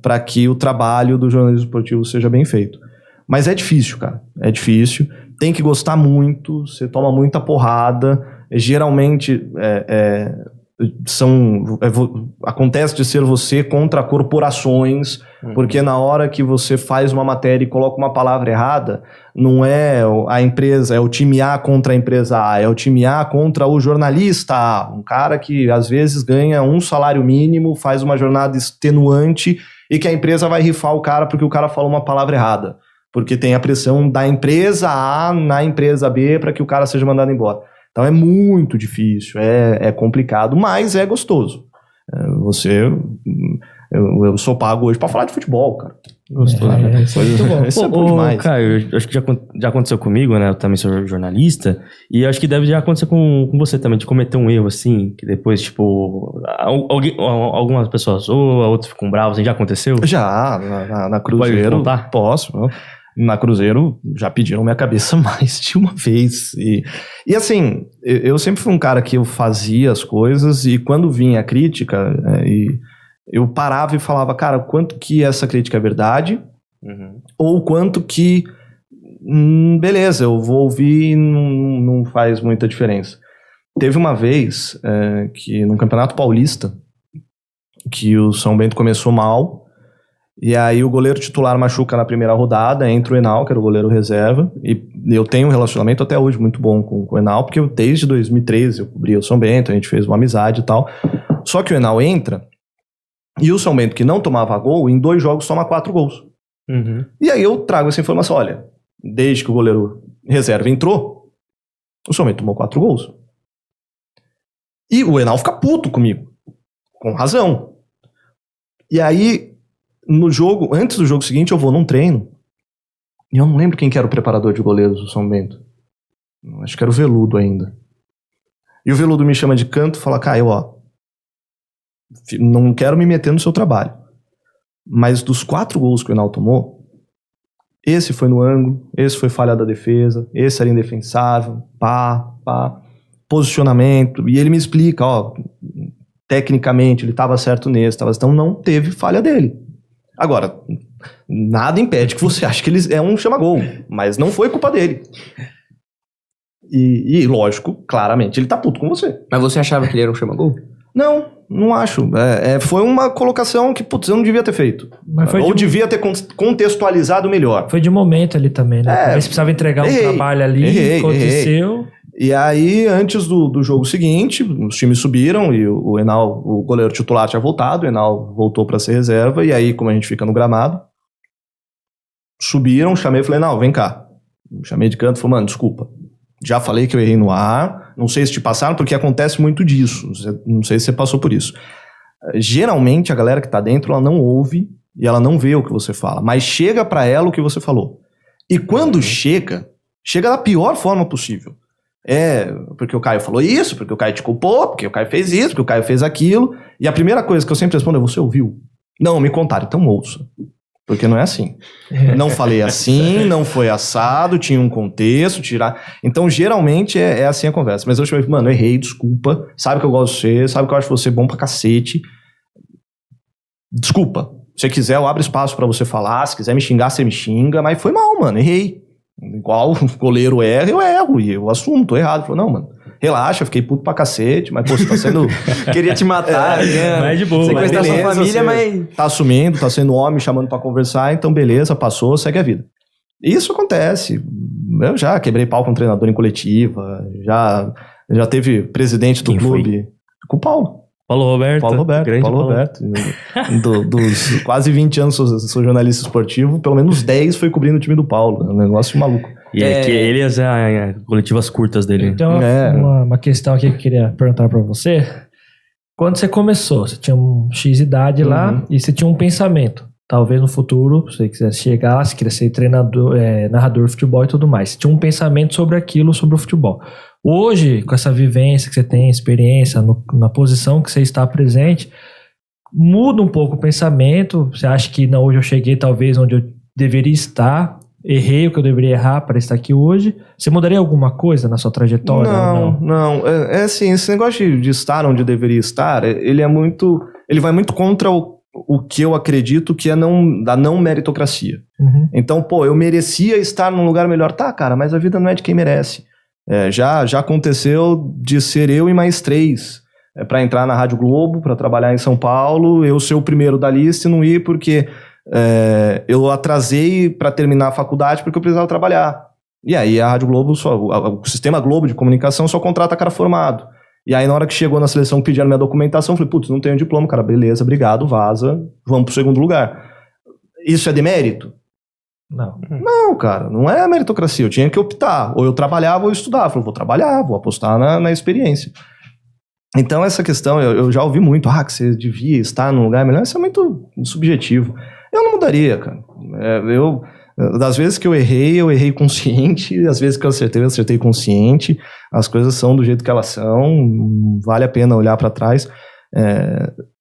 para que o trabalho do jornalismo esportivo seja bem feito. Mas é difícil, cara. É difícil. Tem que gostar muito. Você toma muita porrada. Geralmente acontece de ser você contra corporações, porque na hora que você faz uma matéria e coloca uma palavra errada, não é a empresa, é o time A contra a empresa A, é o time A contra o jornalista A, um cara que às vezes ganha um salário mínimo, faz uma jornada extenuante e que a empresa vai rifar o cara porque o cara falou uma palavra errada. Porque tem a pressão da empresa A na empresa B para que o cara seja mandado embora. Então é muito difícil, é complicado, mas é gostoso. Eu sou pago hoje para falar de futebol, cara. Gostoso. Isso é muito bom. Isso é bom demais. Caio, eu acho que já aconteceu comigo, né? Eu também sou jornalista. E acho que deve já acontecer com você também, de cometer um erro, assim, que depois, tipo, algumas pessoas zoam, outros ficam bravos, assim, já aconteceu? Já, na Cruzeiro. Pode contar? Posso. Na Cruzeiro já pediram minha cabeça mais de uma vez. E assim, eu sempre fui um cara que eu fazia as coisas e quando vinha a crítica, eu parava e falava, cara, quanto que essa crítica é verdade ou quanto que, beleza, eu vou ouvir e não faz muita diferença. Teve uma vez que no Campeonato Paulista, que o São Bento começou mal, e aí o goleiro titular machuca na primeira rodada, entra o Enal, que era o goleiro reserva, e eu tenho um relacionamento até hoje muito bom com o Enal, porque desde 2013 eu cobria o São Bento, a gente fez uma amizade e tal. Só que o Enal entra, e o São Bento, que não tomava gol, em 2 jogos toma 4 gols. Uhum. E aí eu trago essa informação, olha, desde que o goleiro reserva entrou, o São Bento tomou 4 gols. E o Enal fica puto comigo, com razão. E aí, no jogo, antes do jogo seguinte, eu vou num treino, e eu não lembro quem que era o preparador de goleiros do São Bento. Acho que era o Veludo ainda. E o Veludo me chama de canto e fala, Caio, ó, não quero me meter no seu trabalho, mas dos 4 gols que o Enal tomou, esse foi no ângulo, esse foi falha da defesa, esse era indefensável, posicionamento, e ele me explica, ó, tecnicamente ele estava certo nesse, então não teve falha dele. Agora, nada impede que você ache que ele é um chama-gol, mas não foi culpa dele. E lógico, claramente, ele tá puto com você. Mas você achava que ele era um chama-gol? Não acho. Foi uma colocação que, putz, eu não devia ter feito. Mas foi Ou devia ter contextualizado melhor. Foi de momento ali também, né? Talvez precisava entregar um trabalho ali, aconteceu. E aí, antes do jogo seguinte, os times subiram e o Enal, o goleiro titular tinha voltado, o Enal voltou pra ser reserva, e aí, como a gente fica no gramado, subiram, chamei e falei, não, vem cá. Chamei de canto e falei, mano, desculpa. Já falei que eu errei no ar, não sei se te passaram, porque acontece muito disso, não sei se você passou por isso. Geralmente, a galera que tá dentro, ela não ouve e ela não vê o que você fala, mas chega pra ela o que você falou. E quando chega da pior forma possível. Porque o Caio falou isso, porque o Caio te culpou, porque o Caio fez isso, porque o Caio fez aquilo, e a primeira coisa que eu sempre respondo é, você ouviu? Não, me contaram, então ouça. Porque não é assim. Não falei assim, não foi assado, tinha um contexto, Então, geralmente, é assim a conversa. Mas eu chamei, mano, errei, desculpa. Sabe que eu gosto de você, sabe que eu acho você bom pra cacete. Desculpa. Se você quiser, eu abro espaço pra você falar. Se quiser me xingar, você me xinga. Mas foi mal, mano, errei. Igual o goleiro erra, eu erro. E eu assumo, tô errado. Falei, não, mano, relaxa, fiquei puto pra cacete. Mas, pô, você tá sendo... Queria te matar. Mas de boa. Sequestrar sua beleza, família, mas... Tá assumindo, tá sendo homem, chamando pra conversar. Então, beleza, passou, segue a vida. Isso acontece. Eu já quebrei pau com um treinador em coletiva. Já teve presidente do Quem clube. foi? Com o Paulo. Paulo Roberto. Grande Paulo Roberto. Dos quase 20 anos sou jornalista esportivo, pelo menos 10 foi cobrindo o time do Paulo. É um negócio maluco. E que ele as coletivas curtas dele. Então, uma questão aqui que eu queria perguntar pra você. Quando você começou, você tinha um X idade lá e você tinha um pensamento. Talvez no futuro, se você quisesse chegar, se quisesse ser treinador, narrador de futebol e tudo mais. Você tinha um pensamento sobre aquilo, sobre o futebol. Hoje, com essa vivência que você tem, experiência, na posição que você está presente, muda um pouco o pensamento. Você acha que não, hoje eu cheguei talvez onde eu deveria estar, errei o que eu deveria errar para estar aqui hoje. Você mudaria alguma coisa na sua trajetória? Não. É assim, esse negócio de estar onde eu deveria estar, ele vai muito contra o que eu acredito que é da não meritocracia. Então, pô, eu merecia estar num lugar melhor. Tá, cara, mas a vida não é de quem merece. Já aconteceu de ser eu e mais 3 para entrar na Rádio Globo, para trabalhar em São Paulo, eu ser o primeiro da lista e não ir porque eu atrasei para terminar a faculdade porque eu precisava trabalhar. E aí a Rádio Globo, o Sistema Globo de Comunicação só contrata cara formado. E aí na hora que chegou na seleção pedindo minha documentação, eu falei, putz, não tenho diploma, cara, beleza, obrigado, vaza, vamos pro segundo lugar. Isso é demérito? Não, cara, não é meritocracia. Eu tinha que optar. Ou eu trabalhava ou eu estudava. Eu falei, vou trabalhar, vou apostar na experiência. Então, essa questão, eu já ouvi muito, que você devia estar num lugar melhor. Isso é muito subjetivo. Eu não mudaria, cara. Das vezes que eu errei consciente. Das vezes que eu acertei consciente. As coisas são do jeito que elas são. Vale a pena olhar pra trás.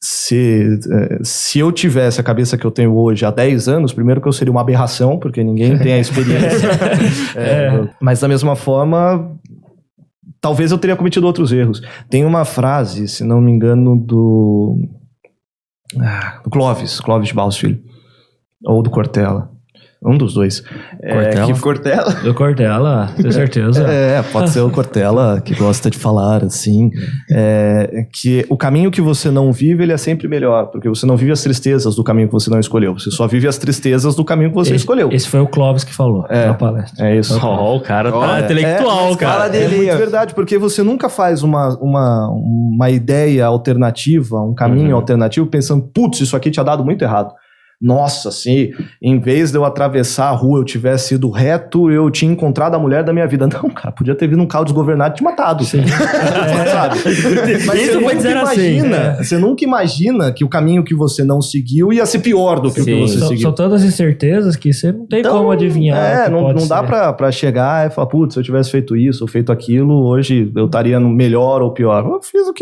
Se eu tivesse a cabeça que eu tenho hoje há 10 anos, primeiro que eu seria uma aberração, porque ninguém tem a experiência. Mas da mesma forma, talvez eu teria cometido outros erros. Tem uma frase, se não me engano, do Clóvis de Barros Filho, ou do Cortella. Um dos dois. Cortella? Do Cortella, tenho certeza. Pode ser o Cortella, que gosta de falar, assim. Que o caminho que você não vive, ele é sempre melhor, porque você não vive as tristezas do caminho que você não escolheu, você só vive as tristezas do caminho que você escolheu. Esse foi o Clóvis que falou na palestra. É isso. O cara tá intelectual, cara. Fala dele, muito verdade, porque você nunca faz uma ideia alternativa, um caminho alternativo, pensando, putz, isso aqui tinha dado muito errado. nossa, se em vez de eu atravessar a rua eu tivesse ido reto, eu tinha encontrado a mulher da minha vida. Não, cara, podia ter vindo um carro desgovernado e te matado. Sim. Sabe? Mas Isso você pode nunca ser assim, imagina, você nunca imagina que o caminho que você não seguiu ia ser pior do que o que Sim. você São seguiu. tantas incertezas que você não tem como adivinhar. Não dá pra chegar e falar, putz, se eu tivesse feito isso ou feito aquilo, hoje eu estaria no melhor ou pior. Eu fiz o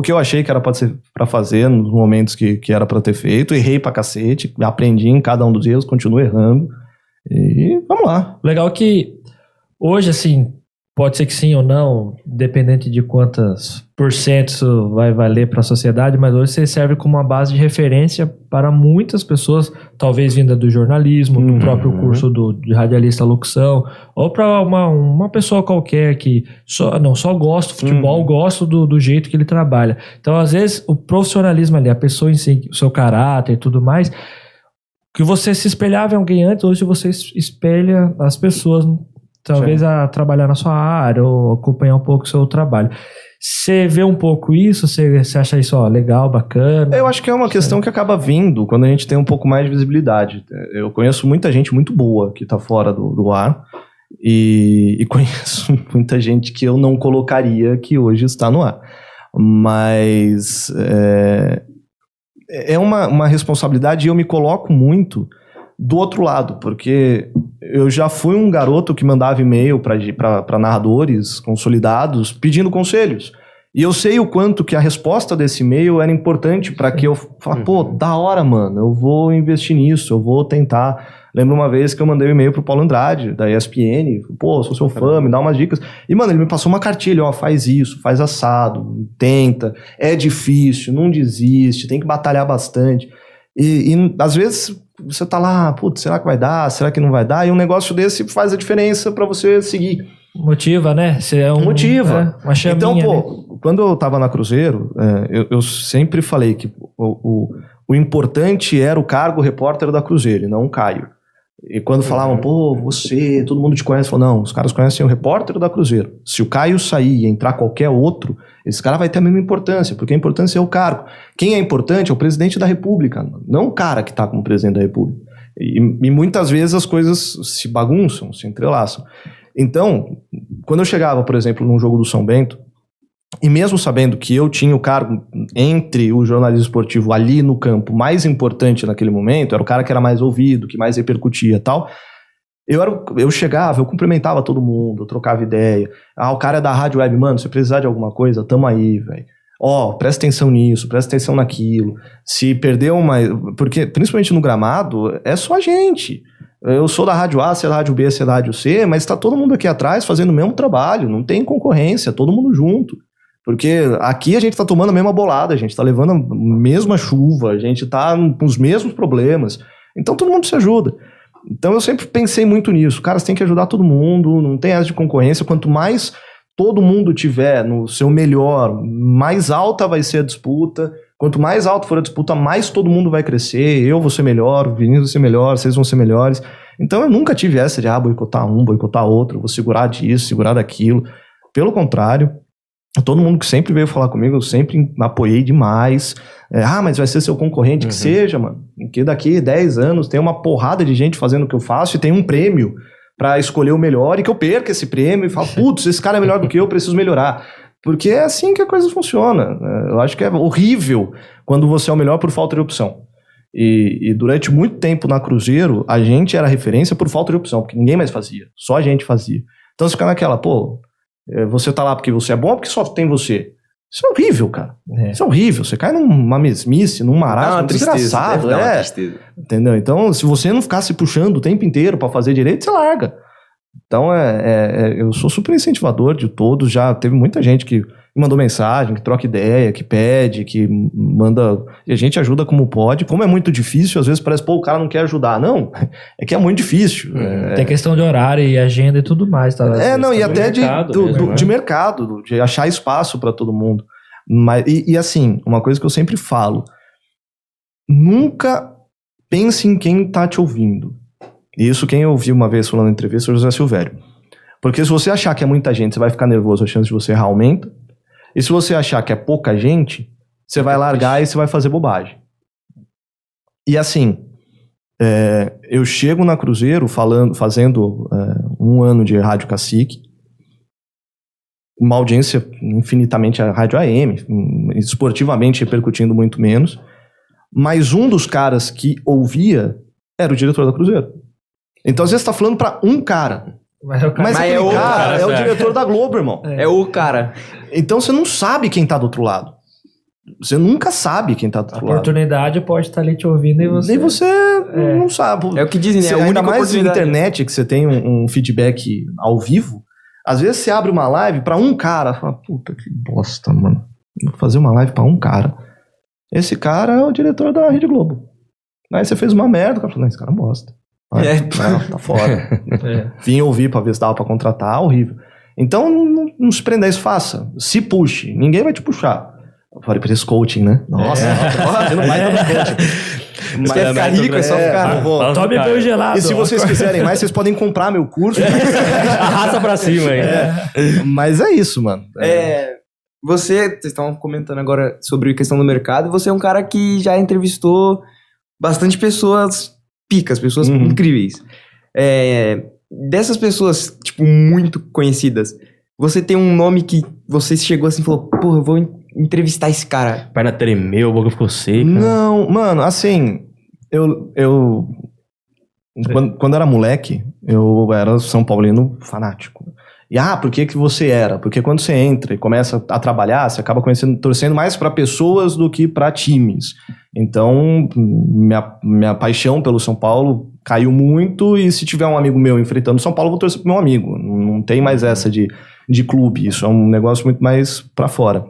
que eu achei que era pra fazer nos momentos que era pra ter feito, errei pra cacete, aprendi em cada um dos erros, continuo errando e vamos lá. Legal que hoje, assim, pode ser que sim ou não, dependente de quantas % isso vai valer para a sociedade, mas hoje você serve como uma base de referência para muitas pessoas, talvez vinda do jornalismo, do próprio curso de radialista locução, ou para uma pessoa qualquer que só gosta do futebol, gosta do jeito que ele trabalha. Então, às vezes, o profissionalismo ali, a pessoa em si, o seu caráter e tudo mais, que você se espelhava em alguém antes, hoje você espelha as pessoas, talvez a trabalhar na sua área ou acompanhar um pouco o seu trabalho. Você vê um pouco isso? Você acha isso legal, bacana? Eu acho que é uma questão que acaba vindo quando a gente tem um pouco mais de visibilidade. Eu conheço muita gente muito boa que está fora do ar e conheço muita gente que eu não colocaria que hoje está no ar. Mas é uma responsabilidade e eu me coloco muito do outro lado, porque eu já fui um garoto que mandava e-mail para narradores consolidados pedindo conselhos. E eu sei o quanto que a resposta desse e-mail era importante para que eu falasse, pô, da hora, mano, eu vou investir nisso, eu vou tentar. Lembro uma vez que eu mandei um e-mail pro Paulo Andrade, da ESPN, pô, sou seu fã, me dá umas dicas. E, mano, ele me passou uma cartilha, faz isso, faz assado, tenta, é difícil, não desiste, tem que batalhar bastante. E às vezes você tá lá, putz, será que vai dar? Será que não vai dar? E um negócio desse faz a diferença pra você seguir. Motiva, né? Você é Motiva. Uma chaminha, então, pô, né? quando eu tava na Cruzeiro, eu sempre falei que o importante era o cargo repórter da Cruzeiro, e não o Caio. E quando falavam, pô, você, todo mundo te conhece, falou, não, os caras conhecem o repórter da Cruzeiro. Se o Caio sair e entrar qualquer outro, esse cara vai ter a mesma importância, porque a importância é o cargo. Quem é importante é o presidente da República, não o cara que está como presidente da República. E muitas vezes as coisas se bagunçam, se entrelaçam. Então, quando eu chegava, por exemplo, num jogo do São Bento, e mesmo sabendo que eu tinha o cargo entre o jornalismo esportivo ali no campo mais importante naquele momento, era o cara que era mais ouvido, que mais repercutia e tal, eu chegava, eu cumprimentava todo mundo, eu trocava ideia. O cara é da rádio web, mano, se precisar de alguma coisa, tamo aí, velho. Presta atenção nisso, presta atenção naquilo. Se perder porque, principalmente no gramado, é só a gente. Eu sou da rádio A, você é da rádio B, você é da rádio C, mas tá todo mundo aqui atrás fazendo o mesmo trabalho, não tem concorrência, todo mundo junto. Porque aqui a gente tá tomando a mesma bolada, a gente tá levando a mesma chuva, a gente tá com os mesmos problemas. Então todo mundo se ajuda. Então eu sempre pensei muito nisso. Cara, você tem que ajudar todo mundo, não tem essa de concorrência. Quanto mais todo mundo tiver no seu melhor, mais alta vai ser a disputa. Quanto mais alta for a disputa, mais todo mundo vai crescer. Eu vou ser melhor, o Vinícius vai ser melhor, vocês vão ser melhores. Então eu nunca tive essa de boicotar um, boicotar outro, vou segurar disso, segurar daquilo. Pelo contrário, todo mundo que sempre veio falar comigo, eu sempre apoiei demais. Mas vai ser seu concorrente, que seja, mano. Que daqui 10 anos tem uma porrada de gente fazendo o que eu faço e tem um prêmio pra escolher o melhor e que eu perca esse prêmio e falo, putz, esse cara é melhor do que eu, preciso melhorar. Porque é assim que a coisa funciona. Eu acho que é horrível quando você é o melhor por falta de opção. E durante muito tempo na Cruzeiro, a gente era referência por falta de opção, porque ninguém mais fazia. Só a gente fazia. Então você fica naquela, você tá lá porque você é bom ou porque só tem você? Isso é horrível, cara. Isso é horrível. Você cai numa mesmice, num marasmo desgraçado. Dá uma tristeza. Entendeu? Então, se você não ficar se puxando o tempo inteiro pra fazer direito, você larga. Então, eu sou super incentivador de todos. Já teve muita gente que mandou mensagem, que troca ideia, que pede, que manda... E a gente ajuda como pode. Como é muito difícil, às vezes parece, o cara não quer ajudar. Não, é que é muito difícil. Tem questão de horário e agenda e tudo mais. Tá? E até de mercado, de achar espaço para todo mundo. Mas, e assim, uma coisa que eu sempre falo, nunca pense em quem tá te ouvindo. Isso quem eu ouvi uma vez falando em entrevista é o José Silvério. Porque se você achar que é muita gente, você vai ficar nervoso, a chance de você errar aumenta. E se você achar que é pouca gente, você vai largar e você vai fazer bobagem. E assim, Eu chego na Cruzeiro fazendo 1 ano de Rádio Cacique, uma audiência infinitamente a Rádio AM, esportivamente repercutindo muito menos, mas um dos caras que ouvia era o diretor da Cruzeiro. Então, às vezes, você tá falando pra um cara. Mas é o cara. Mas Mas aquele é o cara cara, é o certo. diretor da Globo, irmão. É o cara. Então, você não sabe quem tá do outro lado. Você nunca sabe quem tá do A outro lado. oportunidade pode estar ali te ouvindo e você... Nem você não sabe. É o que dizem, né? Você, É a única ainda mais na oportunidade. internet, que você tem um feedback ao vivo, às vezes você abre uma live pra um cara, fala, puta que bosta, mano. Vou fazer uma live pra um cara. Esse cara é o diretor da Rede Globo. Aí você fez uma merda, o cara falou, não, esse cara é um bosta. Não, tá fora. Vim ouvir pra ver se dava pra contratar, horrível. Então, não se prenda a isso, faça. Se puxe. Ninguém vai te puxar. Eu falei pra esse coaching, né? Nossa, você não vai tomar coaching. Você quer ficar rico, é só ficar... vou. Tome banho gelado. E se vocês quiserem mais, vocês podem comprar meu curso. Arrasta pra cima aí. Mas é isso, mano. Vocês estavam comentando agora sobre a questão do mercado. Você é um cara que já entrevistou bastante pessoas picas, pessoas incríveis. Dessas pessoas, tipo, muito conhecidas, você tem um nome que você chegou assim e falou, porra, eu vou entrevistar esse cara. A perna tremeu, a boca ficou seca. Não, mano, assim, quando eu era moleque, eu era São Paulino fanático. E por que você era? Porque quando você entra e começa a trabalhar, você acaba torcendo mais para pessoas do que para times. Então, minha paixão pelo São Paulo caiu muito, e se tiver um amigo meu enfrentando São Paulo, eu vou torcer pro meu amigo. Não tem mais essa de clube, isso é um negócio muito mais pra fora.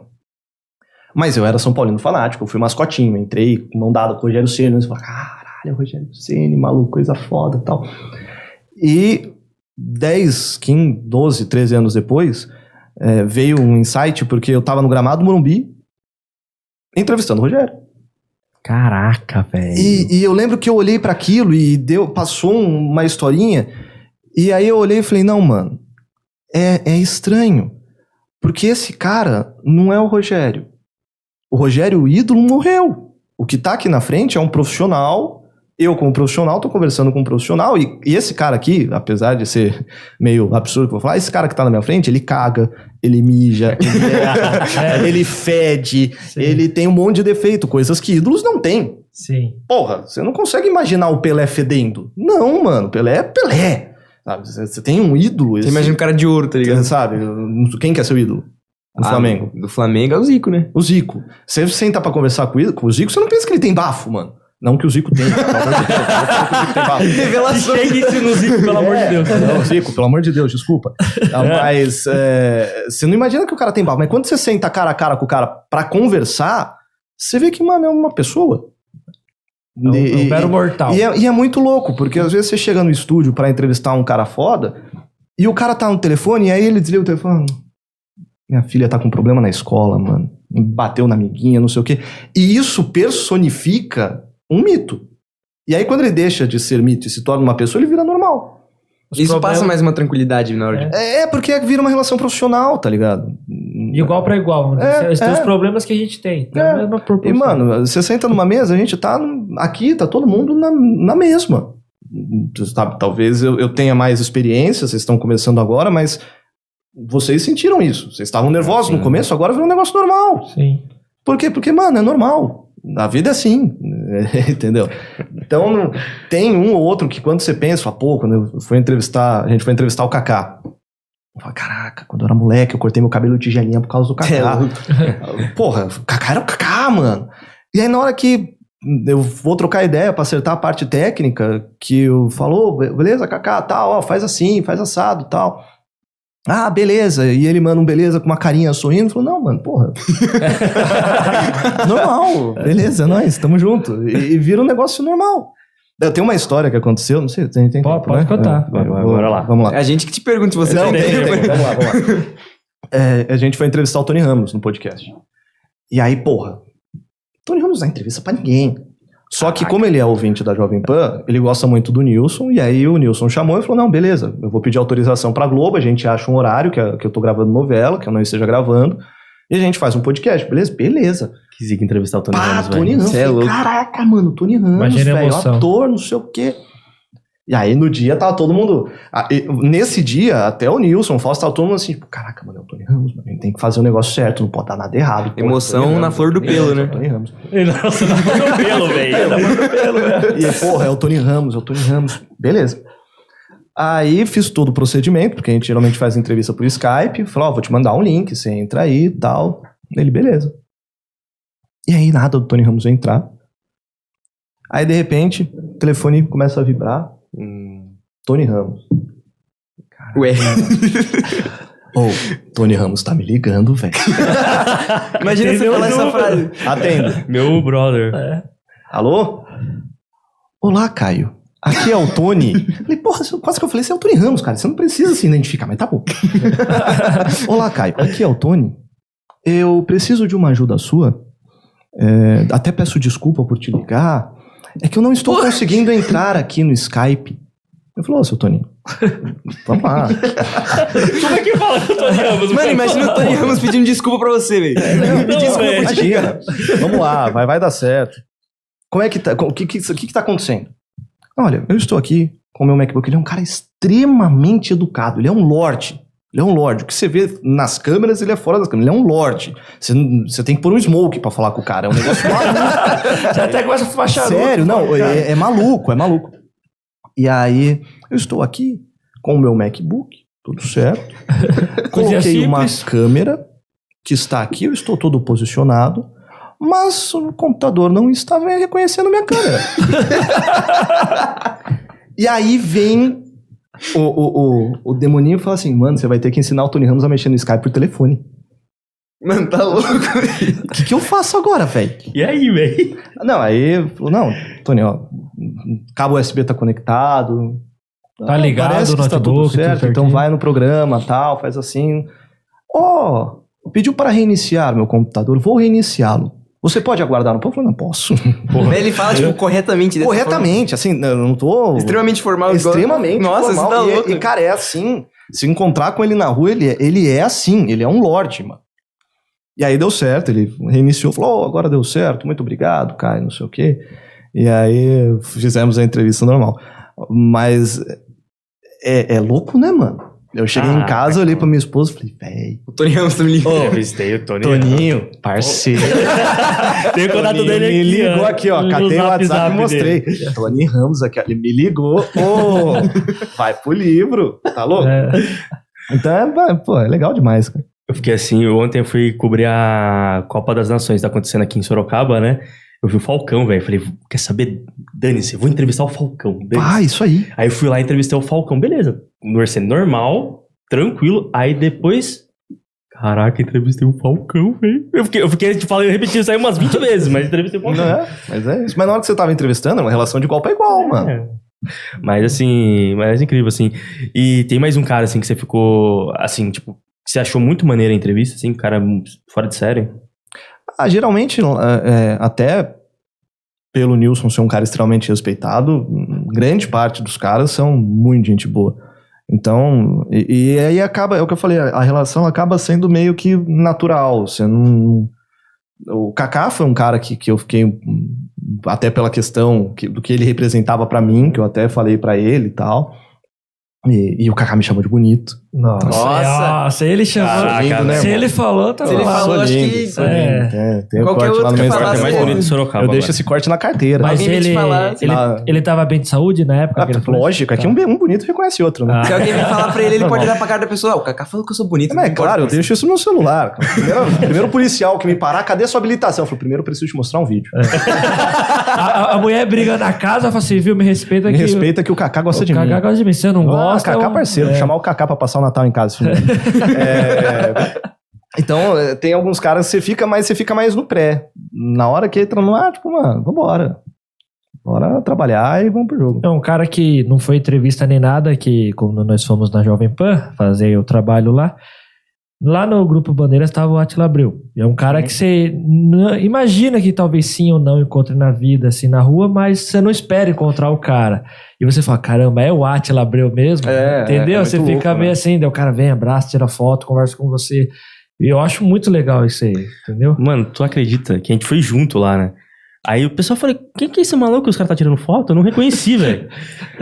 Mas eu era São Paulino fanático, eu fui mascotinho, entrei com mão dada com o Rogério Ceni, e falei, caralho, Rogério Ceni, maluco, coisa foda e tal. E 10, 15, 12, 13 anos depois, veio um insight, porque eu tava no gramado do Morumbi, entrevistando o Rogério. Caraca, velho. E eu lembro que eu olhei pra aquilo e passou uma historinha, e aí eu olhei e falei, não, mano, é estranho, porque esse cara não é o Rogério. O Rogério, o ídolo, morreu. O que tá aqui na frente é um profissional. Eu, como profissional, tô conversando com um profissional, e esse cara aqui, apesar de ser meio absurdo que eu vou falar, esse cara que tá na minha frente, ele caga, ele mija, ele fede, ele tem um monte de defeito, coisas que ídolos não têm. Sim. Porra, você não consegue imaginar o Pelé fedendo. Não, mano, Pelé é Pelé. Sabe? Você tem um ídolo. Você imagina um cara de ouro, tá ligado? Sabe? Quem que é seu ídolo? No Flamengo. Do Flamengo é o Zico, né? O Zico. Você senta pra conversar com o Zico, você não pensa que ele tem bafo, mano. Não que o Zico tem. Revelação. Quem que ensina o Zico, pelo amor de Deus? Não, Zico, pelo amor de Deus, desculpa. Mas você não imagina que o cara tem bafo. Mas quando você senta cara a cara com o cara pra conversar, você vê que, mano, é uma pessoa. É um mero mortal. E é muito louco, porque às vezes você chega no estúdio pra entrevistar um cara foda, e o cara tá no telefone, e aí ele desliga o telefone. Minha filha tá com problema na escola, mano. Bateu na amiguinha, não sei o quê. E isso personifica um mito. E aí, quando ele deixa de ser mito e se torna uma pessoa, ele vira normal. Isso passa mais uma tranquilidade na hora de... Porque vira uma relação profissional, tá ligado? Igual pra igual. Esses são os problemas que a gente tem. Então, é uma proporção. E, mano, você senta numa mesa, a gente tá aqui, tá todo mundo na mesma. Sabe, talvez eu tenha mais experiência, vocês estão começando agora, mas vocês sentiram isso. Vocês estavam nervosos no começo, agora virou um negócio normal. Sim. Por quê? Porque, mano, é normal. A vida é assim, entendeu? Então, tem um ou outro que quando você pensa, fala, pô, quando a gente foi entrevistar o Kaká. Eu falo, caraca, quando eu era moleque, eu cortei meu cabelo de tigelinha por causa do Kaká. Porra, o Kaká era o Kaká, mano. E aí, na hora que eu vou trocar ideia pra acertar a parte técnica, que eu falo, beleza, Kaká, tal, ó, faz assim, faz assado, tal. Ah, beleza. E ele manda um beleza com uma carinha sorrindo. Falou, não, mano, porra. Normal. Beleza, nós, tamo junto. E vira um negócio normal. Tem uma história que aconteceu, não sei, tem tempo, pode contar. Bora lá. Vamos lá. É a gente que te pergunta se você Não, tem tempo. vamos lá. A gente foi entrevistar o Tony Ramos no podcast. E aí, porra, Tony Ramos não dá entrevista pra ninguém. Só que como ele é ouvinte da Jovem Pan, ele gosta muito do Nilson, e aí o Nilson chamou e falou, não, beleza, eu vou pedir autorização pra Globo, a gente acha um horário que eu tô gravando novela, que eu não esteja gravando, e a gente faz um podcast, beleza? Beleza. Quis entrevistar o Tony Ramos, velho. Tony Ramos. Cê é louco. Caraca, mano, Tony Ramos, Imagina a velho, emoção. ator, não sei o quê. E aí, no dia, tava todo mundo... Nesse dia, até o Nilson, o Fausto, tava todo mundo assim, tipo, caraca, mano, é o Tony Ramos, mano, a gente tem que fazer o negócio certo, não pode dar nada errado. Pô, Emoção Tony na Ramos, flor do Tony pelo, Ramos, né? é o Tony Ramos. Nossa, dá pro pelo, velho. Dá pro pelo, velho. E, porra, é o Tony Ramos, é o Tony Ramos. Beleza. Aí, fiz todo o procedimento, porque a gente geralmente faz entrevista por Skype, falou, ó, vou te mandar um link, você entra aí e tal. Ele, beleza. E aí, nada do Tony Ramos entrar. Aí, de repente, o telefone começa a vibrar. Tony Ramos. Ué. Tony Ramos tá me ligando, velho. Imagina você falar essa frase. Atendo. Meu brother. Alô? Olá, Caio. Aqui é o Tony. Falei, porra, quase que eu falei, você é o Tony Ramos, cara. Você não precisa se identificar, mas tá bom. Olá, Caio. Aqui é o Tony. Eu preciso de uma ajuda sua. Até peço desculpa por te ligar. É que eu não estou conseguindo entrar aqui no Skype. Eu falei, ô, seu Tony, vamos lá. Como é que fala com o Tony Ramos? Mano, imagina o Tony Ramos pedindo desculpa pra você, velho. Pedir desculpa velho. por te ligar. Imagina. Vamos lá, vai dar certo. Como é que tá? O que tá acontecendo? Olha, eu estou aqui com o meu MacBook. Ele é um cara extremamente educado. Ele é um lorde. Ele é um lorde. O que você vê nas câmeras, ele é fora das câmeras. Ele é um lorde. Você tem que pôr um smoke pra falar com o cara. É um negócio maluco. Você até começa a fumar charuto. Sério, não. É maluco, é maluco. E aí, eu estou aqui com o meu MacBook. Tudo certo. Coloquei uma câmera que está aqui. Eu estou todo posicionado. Mas o computador não está reconhecendo minha câmera. E aí vem o demoninho e fala assim, mano, você vai ter que ensinar o Tony Ramos a mexer no Skype por telefone. Mano, tá louco. O que eu faço agora, velho? E aí, velho? Não, aí falou, não, Tony, ó, cabo USB tá conectado. Tá ligado parece o que está tudo notebook, tudo certo, então certinho. vai no programa, tal, faz assim. Pediu para reiniciar meu computador, vou reiniciá-lo. Você pode aguardar um pouco? Eu falei, não posso. Ele fala, tipo, corretamente. Dessa Corretamente, assim, eu não tô... forma. Extremamente formal. Extremamente Nossa, formal. você tá louco. E, cara, é assim. Se encontrar com ele na rua, ele é assim. Ele é um lorde, mano. E aí deu certo. Ele reiniciou, falou, agora deu certo. Muito obrigado, Caio, não sei o quê. E aí fizemos a entrevista normal. Mas é louco, né, mano? Eu cheguei em casa, olhei pra minha esposa e falei, véi... O Tony Ramos tá me ligando. Entrevistei o Tony Toninho, parceiro. Tem o contato dele aqui. Me ligou aqui, ó. no Catei o zap WhatsApp zap e mostrei. dele. Tony Ramos aqui, ó, ele me ligou. Vai pro livro. Tá louco? Então, é legal demais, cara. Eu fiquei assim, ontem eu fui cobrir a Copa das Nações, tá acontecendo aqui em Sorocaba, né? Eu vi o Falcão, velho. Falei, quer saber? Dane-se, vou entrevistar o Falcão. Ah, isso aí. Aí eu fui lá e entrevistei o Falcão, beleza. No orçamento normal, tranquilo. Aí depois... Caraca, entrevistei o Falcão, velho. Eu fiquei te falando, eu repeti isso aí umas 20 vezes, mas entrevistei o Falcão. Não é? Mas é isso. Mas na hora que você tava entrevistando, é uma relação de igual pra igual, mano. É. Mas assim, mas é incrível, assim. E tem mais um cara, assim, que você ficou, assim, tipo, que você achou muito maneira a entrevista, assim, cara fora de série? Geralmente, até pelo Nilson ser um cara extremamente respeitado, grande parte dos caras são muito gente boa. Então, e aí acaba, é o que eu falei, a relação acaba sendo meio que natural. Você não... O Kaká foi um cara que eu fiquei, até pela questão do que ele representava pra mim, que eu até falei pra ele e tal. E o Kaká me chamou de bonito. Nossa, ele chamou. Caraca, lindo, né, se irmão? ele falou, tá Se ele lá. falou, acho que... Tem o Qualquer corte lá outro no que meu falasse, É mais Instagram. bonito de Sorocaba. Eu deixo agora. esse corte na carteira. Mas Alguém ele, te falar, ele tava bem de saúde na época? que ele falou Lógico, é que um bonito reconhece outro, né? Se alguém vir falar pra ele, ele pode olhar pra cara da pessoa. O Kaká falou que eu sou bonito. Mas é não claro, eu importa. deixo isso no celular. Primeiro policial que me parar, cadê sua habilitação? Eu falei, primeiro eu preciso te mostrar um vídeo. A mulher briga na casa, fala assim, viu, me respeita Me que... respeita que o Kaká gosta de o mim. Kaká gosta de mim, você não gosta... Kaká parceiro, vou chamar o Kaká pra passar o Natal em casa. Então, tem alguns caras que você fica mais no pré. Na hora que entra no ar, tipo, mano, vambora. Bora trabalhar e vamos pro jogo. É um cara que não foi entrevista nem nada, que quando nós fomos na Jovem Pan fazer o trabalho lá no Grupo Bandeiras estava o Átila Abreu. É um cara que você imagina que talvez sim ou não encontre na vida, assim, na rua, mas você não espera encontrar o cara. E você fala, caramba, é o Átila Abreu mesmo? Entendeu? é Você muito fica louco, meio né? assim, daí o cara vem, abraça, tira foto, conversa com você. E eu acho muito legal isso aí, entendeu? Mano, tu acredita que a gente foi junto lá, né? Aí o pessoal falou, quem que é esse maluco que os caras tá tirando foto? Eu não reconheci, velho.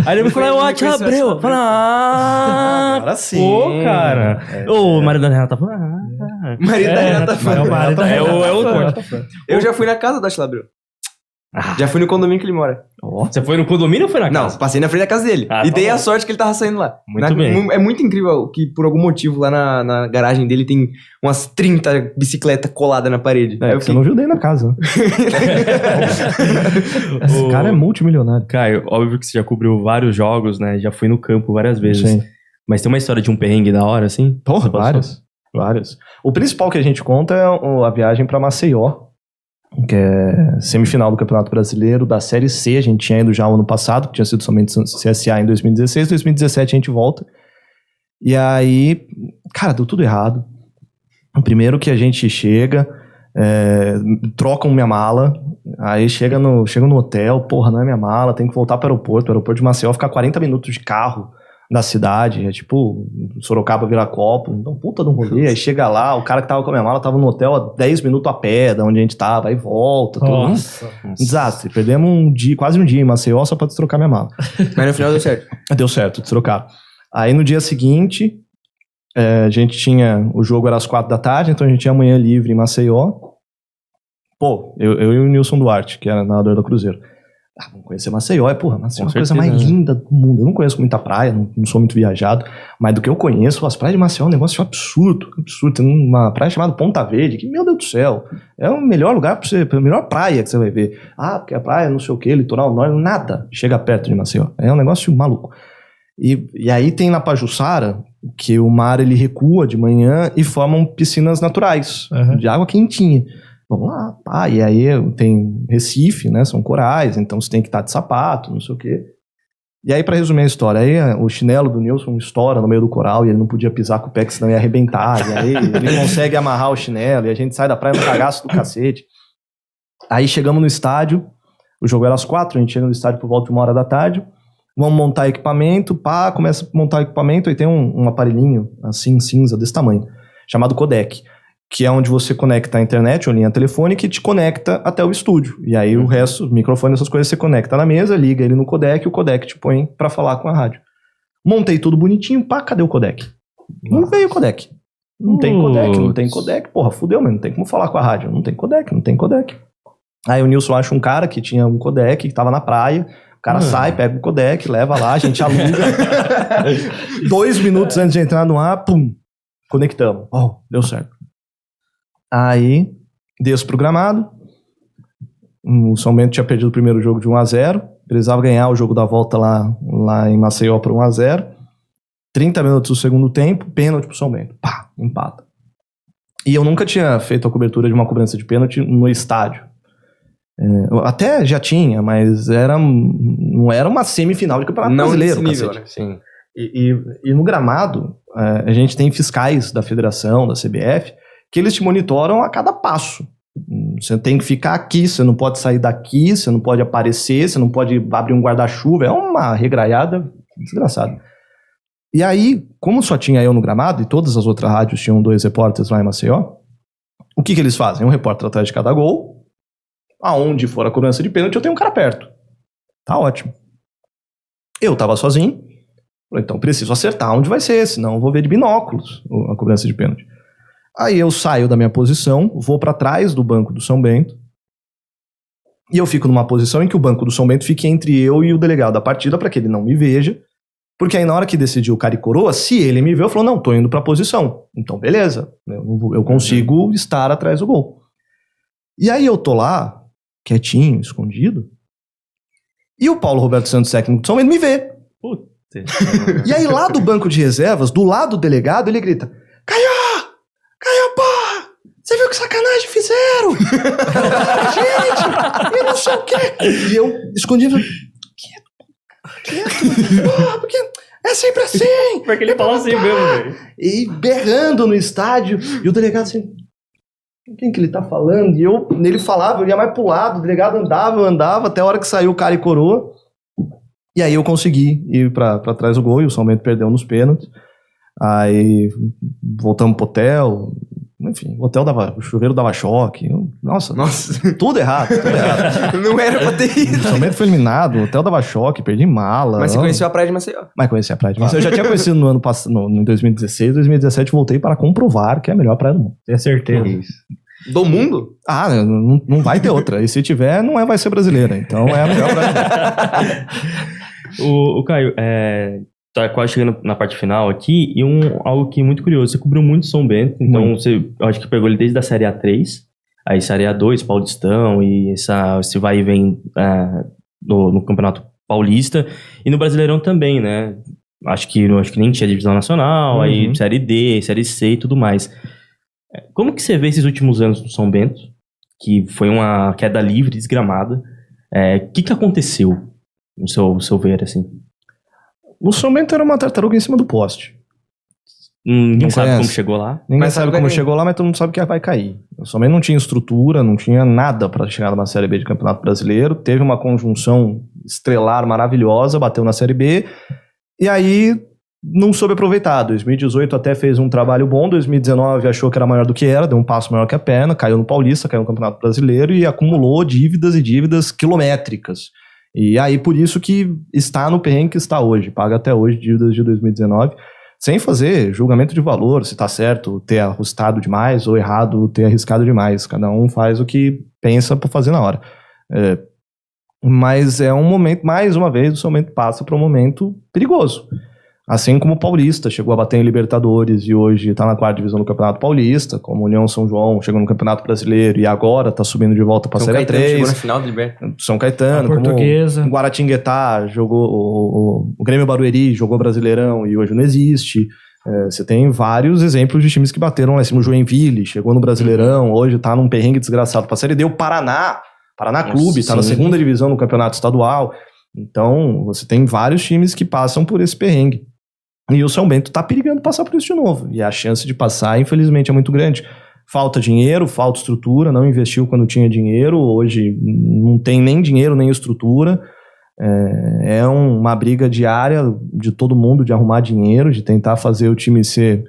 Aí ele me falou, é o Átila Abreu. Eu falei, Agora sim. pô, cara. O marido da Renata falou, Marido da Renata É Fã. o marido da É o Renata. corte. Eu já fui na casa do Átila Abreu. Já fui no condomínio que ele mora. Você foi no condomínio ou foi na casa? Não, passei na frente da casa dele. Ah, E tá dei a bom. sorte que ele tava saindo lá. Muito bem. É muito incrível que, por algum motivo, lá na garagem dele tem umas 30 bicicletas coladas na parede. Aí eu Você não viu nem na casa. Né? Esse cara é multimilionário. Caio, óbvio que você já cobriu vários jogos, né? Já foi no campo várias vezes. Sim. Mas tem uma história de um perrengue da hora, assim? Porra, Você passou? várias. O principal que a gente conta é a viagem pra Maceió, que é semifinal do Campeonato Brasileiro da Série C. A gente tinha ido já o ano passado, que tinha sido somente CSA em 2016. Em 2017 a gente volta. E aí, cara, deu tudo errado. Primeiro que a gente chega, trocam minha mala, aí chega no hotel, porra, não é minha mala, tem que voltar para o aeroporto de Maceió fica 40 minutos de carro da cidade, é tipo Sorocaba Viracopos, então puta de um rolê, aí chega lá, o cara que tava com a minha mala tava no hotel a 10 minutos a pé da onde a gente tava, aí volta, tudo. Nossa. Desastre, perdemos quase um dia em Maceió só pra destrocar minha mala. Mas no final deu certo. Deu certo, destrocar. Aí no dia seguinte, a gente tinha, o jogo era às 4 da tarde, então a gente tinha manhã livre em Maceió. Pô, eu e o Nilson Duarte, que era nadador da Cruzeiro. Vamos conhecer Maceió, Maceió é a coisa mais linda do mundo. Eu não conheço muita praia, não sou muito viajado, mas do que eu conheço, as praias de Maceió é um negócio absurdo. Tem uma praia chamada Ponta Verde, que, meu Deus do céu, é o melhor lugar pra você, a melhor praia que você vai ver. Porque a praia, não sei o que, litoral norte, nada chega perto de Maceió. É um negócio maluco. E aí tem na Pajuçara, que o mar ele recua de manhã e formam piscinas naturais, de água quentinha. Vamos lá, e aí tem Recife, né, são corais, então você tem que estar de sapato, não sei o quê. E aí, pra resumir a história, aí o chinelo do Nilson estoura no meio do coral e ele não podia pisar com o pé, que senão ia arrebentar, e aí ele consegue amarrar o chinelo e a gente sai da praia no cagaço do cacete. Aí chegamos no estádio, o jogo era às 4, a gente chega no estádio por volta de 1h da tarde, vamos montar equipamento, começa a montar equipamento, aí tem um aparelhinho, assim, cinza, desse tamanho, chamado codec, que é onde você conecta a internet ou linha telefônica e te conecta até o estúdio. E aí o resto, o microfone, essas coisas, você conecta na mesa, liga ele no codec e o codec te põe pra falar com a rádio. Montei tudo bonitinho, cadê o codec? Não veio o codec. Não tem codec, porra, fudeu, mas não tem como falar com a rádio. Não tem codec. Aí o Nilson acha um cara que tinha um codec, que tava na praia, o cara sai, pega o codec, leva lá, a gente aluga. 2 minutos antes de entrar no ar, pum, conectamos. Deu certo. Aí, desço pro gramado. O São Bento tinha perdido o primeiro jogo de 1-0. Precisava ganhar o jogo da volta lá em Maceió por 1-0. 30 minutos do segundo tempo, pênalti pro São Bento. Empata. E eu nunca tinha feito a cobertura de uma cobrança de pênalti no estádio. Até já tinha, mas não era uma semifinal de campeonato brasileiro. Nesse nível, cacete. né? Sim. E no gramado, a gente tem fiscais da federação, da CBF, que eles te monitoram a cada passo. Você tem que ficar aqui, você não pode sair daqui, você não pode aparecer, você não pode abrir um guarda-chuva. É uma regraiada desgraçada. E aí, como só tinha eu no gramado e todas as outras rádios tinham 2 repórteres lá em Maceió, o que eles fazem? Um repórter atrás de cada gol, aonde for a cobrança de pênalti, eu tenho um cara perto. Tá ótimo. Eu tava sozinho, então preciso acertar onde vai ser, senão eu vou ver de binóculos a cobrança de pênalti. Aí eu saio da minha posição, vou para trás do banco do São Bento, e eu fico numa posição em que o banco do São Bento fique entre eu e o delegado da partida para que ele não me veja, porque aí na hora que decidiu o cara e coroa, se ele me viu, eu falou, não, tô indo pra posição. Então beleza, eu consigo estar atrás do gol. E aí eu tô lá, quietinho, escondido, e o Paulo Roberto Santos, técnico do São Bento, me vê. Puta. E aí lá do banco de reservas, do lado do delegado, ele grita, Caio, porra! Você viu que sacanagem fizeram? Gente, e não sei o quê. E eu escondido, quieto, porra, porque é sempre assim. Porque ele fala assim mesmo, velho. E berrando no estádio, e o delegado assim, quem que ele tá falando? E ele falava, eu ia mais pro lado, o delegado andava, eu andava, até a hora que saiu o cara e coroa. E aí eu consegui ir pra trás do gol, e o São Bento perdeu nos pênaltis. Aí voltamos pro hotel, Enfim, o chuveiro dava choque. Nossa, Nossa, tudo errado, tudo errado. não era pra ter O ido. São Bento foi eliminado, o hotel dava choque, perdi mala. Mas você conheceu a praia de Maceió. Mas conheci a praia de Maceió. Eu já tinha conhecido no ano passado, em 2016, 2017 voltei para comprovar que é a melhor praia do mundo. Tenho certeza. Do mundo? Ah, não vai ter outra. E se tiver, vai ser brasileira. Então é a melhor praia do mundo. O Caio, tá quase chegando na parte final aqui, e algo que é muito curioso, você cobriu muito São Bento, então eu acho que pegou ele desde a Série A3, aí Série A2, Paulistão, e esse vai e vem no Campeonato Paulista, e no Brasileirão também, né? Acho que nem tinha divisão nacional, aí Série D, Série C e tudo mais. Como que você vê esses últimos anos no São Bento, que foi uma queda livre, desgramada? O que aconteceu, no seu ver, assim? O São Bento era uma tartaruga em cima do poste. Ninguém Não sabe conhece. como chegou lá. Ninguém Mas sabe sabe como que- chegou lá, mas todo mundo sabe que vai cair. O São Bento não tinha estrutura, não tinha nada para chegar numa Série B de Campeonato Brasileiro. Teve uma conjunção estrelar maravilhosa, bateu na Série B. E aí não soube aproveitar. 2018 até fez um trabalho bom. 2019 achou que era maior do que era, deu um passo maior que a perna, caiu no Paulista, caiu no Campeonato Brasileiro e acumulou dívidas e dívidas quilométricas. E aí, por isso que está no perrengue que está hoje. Paga até hoje dívidas de 2019, sem fazer julgamento de valor, se está certo ter arrustado demais ou errado ter arriscado demais. Cada um faz o que pensa para fazer na hora. Mas é um momento, mais uma vez, o São Bento passa para um momento perigoso. Assim como o Paulista chegou a bater em Libertadores e hoje está na 4ª divisão do Campeonato Paulista, como o União São João chegou no Campeonato Brasileiro e agora está subindo de volta para a São Série Caetano chegou na 3. final do Libertadores. São Caetano, A Portuguesa. como o Guaratinguetá jogou, o Grêmio Barueri jogou Brasileirão e hoje não existe. Você tem vários exemplos de times que bateram lá em cima. O Joinville chegou no Brasileirão, hoje está num perrengue desgraçado para a Série D. O Paraná Clube, está na 2ª divisão no Campeonato Estadual. Então, você tem vários times que passam por esse perrengue. E o São Bento está perigando passar por isso de novo. E a chance de passar, infelizmente, é muito grande. Falta dinheiro, falta estrutura, não investiu quando tinha dinheiro, hoje não tem nem dinheiro nem estrutura. É uma briga diária de todo mundo de arrumar dinheiro, de tentar fazer o time ser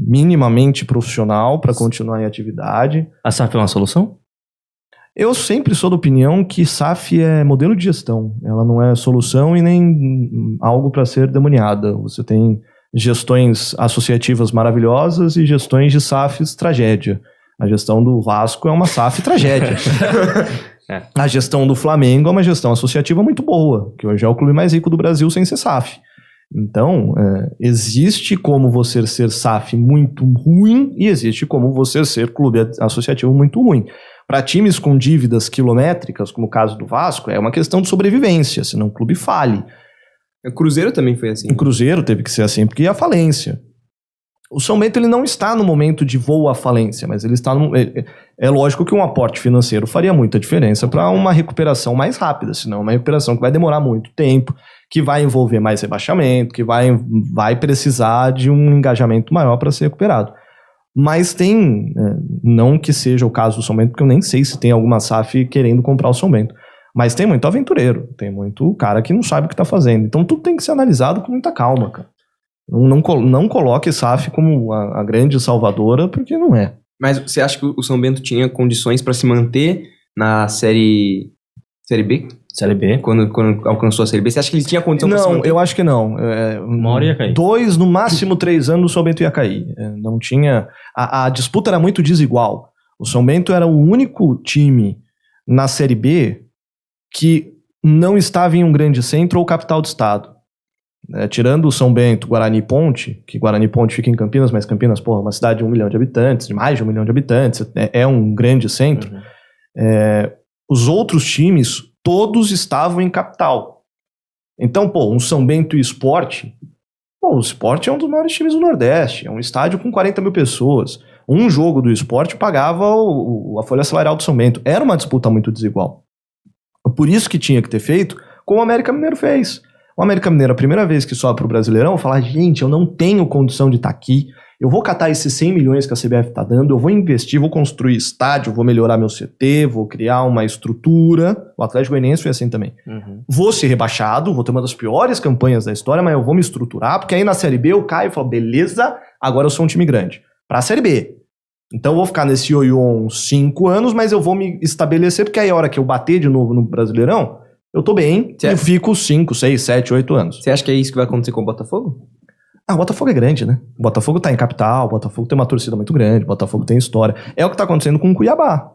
minimamente profissional para continuar em atividade. A SAF é uma solução? Eu sempre sou da opinião que SAF é modelo de gestão. Ela não é solução e nem algo para ser demoniada. Você tem gestões associativas maravilhosas e gestões de SAFs tragédia. A gestão do Vasco é uma SAF tragédia. A gestão do Flamengo é uma gestão associativa muito boa, que hoje é o clube mais rico do Brasil sem ser SAF. Então, existe como você ser SAF muito ruim e existe como você ser clube associativo muito ruim. Para times com dívidas quilométricas, como o caso do Vasco, é uma questão de sobrevivência, senão o clube fale. O Cruzeiro também foi assim. O Cruzeiro teve que ser assim, porque ia à falência. O São Bento ele não está no momento de voo à falência, mas ele está é lógico que um aporte financeiro faria muita diferença para uma recuperação mais rápida, senão uma recuperação que vai demorar muito tempo, que vai envolver mais rebaixamento, que vai precisar de um engajamento maior para ser recuperado. Mas tem, não que seja o caso do São Bento, porque eu nem sei se tem alguma SAF querendo comprar o São Bento, mas tem muito aventureiro, tem muito cara que não sabe o que está fazendo. Então tudo tem que ser analisado com muita calma, cara. Não coloque SAF como a grande salvadora, porque não é. Mas você acha que o São Bento tinha condições para se manter na Série B? Série B. Quando alcançou a Série B, você acha que ele tinha condição para se Não, manter? eu acho que não. Uma hora ia cair. 2, no máximo 3 anos, o São Bento ia cair. Não tinha... A disputa era muito desigual. O São Bento era o único time na Série B que não estava em um grande centro ou capital do estado. Tirando o São Bento, Guarani e Ponte, que Guarani e Ponte fica em Campinas, mas Campinas, porra, é uma cidade de 1 milhão de habitantes, de mais de 1 milhão de habitantes, é um grande centro. Os outros times, todos estavam em capital. Então, um São Bento e Sport, o Sport é um dos maiores times do Nordeste, é um estádio com 40 mil pessoas. Um jogo do Sport pagava a folha salarial do São Bento. Era uma disputa muito desigual. Por isso que tinha que ter feito como o América Mineiro fez. O América Mineiro, a primeira vez que sobe pro Brasileirão, falar, gente, eu não tenho condição de estar aqui, eu vou catar esses 100 milhões que a CBF está dando, eu vou investir, vou construir estádio, vou melhorar meu CT, vou criar uma estrutura. O Atlético Goianiense foi assim também. Vou ser rebaixado, vou ter uma das piores campanhas da história, mas eu vou me estruturar, porque aí na Série B eu caio e falo, beleza, agora eu sou um time grande. Pra Série B. Então eu vou ficar nesse ioiô uns 5 anos, mas eu vou me estabelecer, porque aí a hora que eu bater de novo no Brasileirão, eu tô bem, Certo. eu fico 5, 6, 7, 8 anos. Você acha que é isso que vai acontecer com o Botafogo? Ah, o Botafogo é grande, né? O Botafogo tá em capital, o Botafogo tem uma torcida muito grande, o Botafogo tem história. É o que tá acontecendo com o Cuiabá.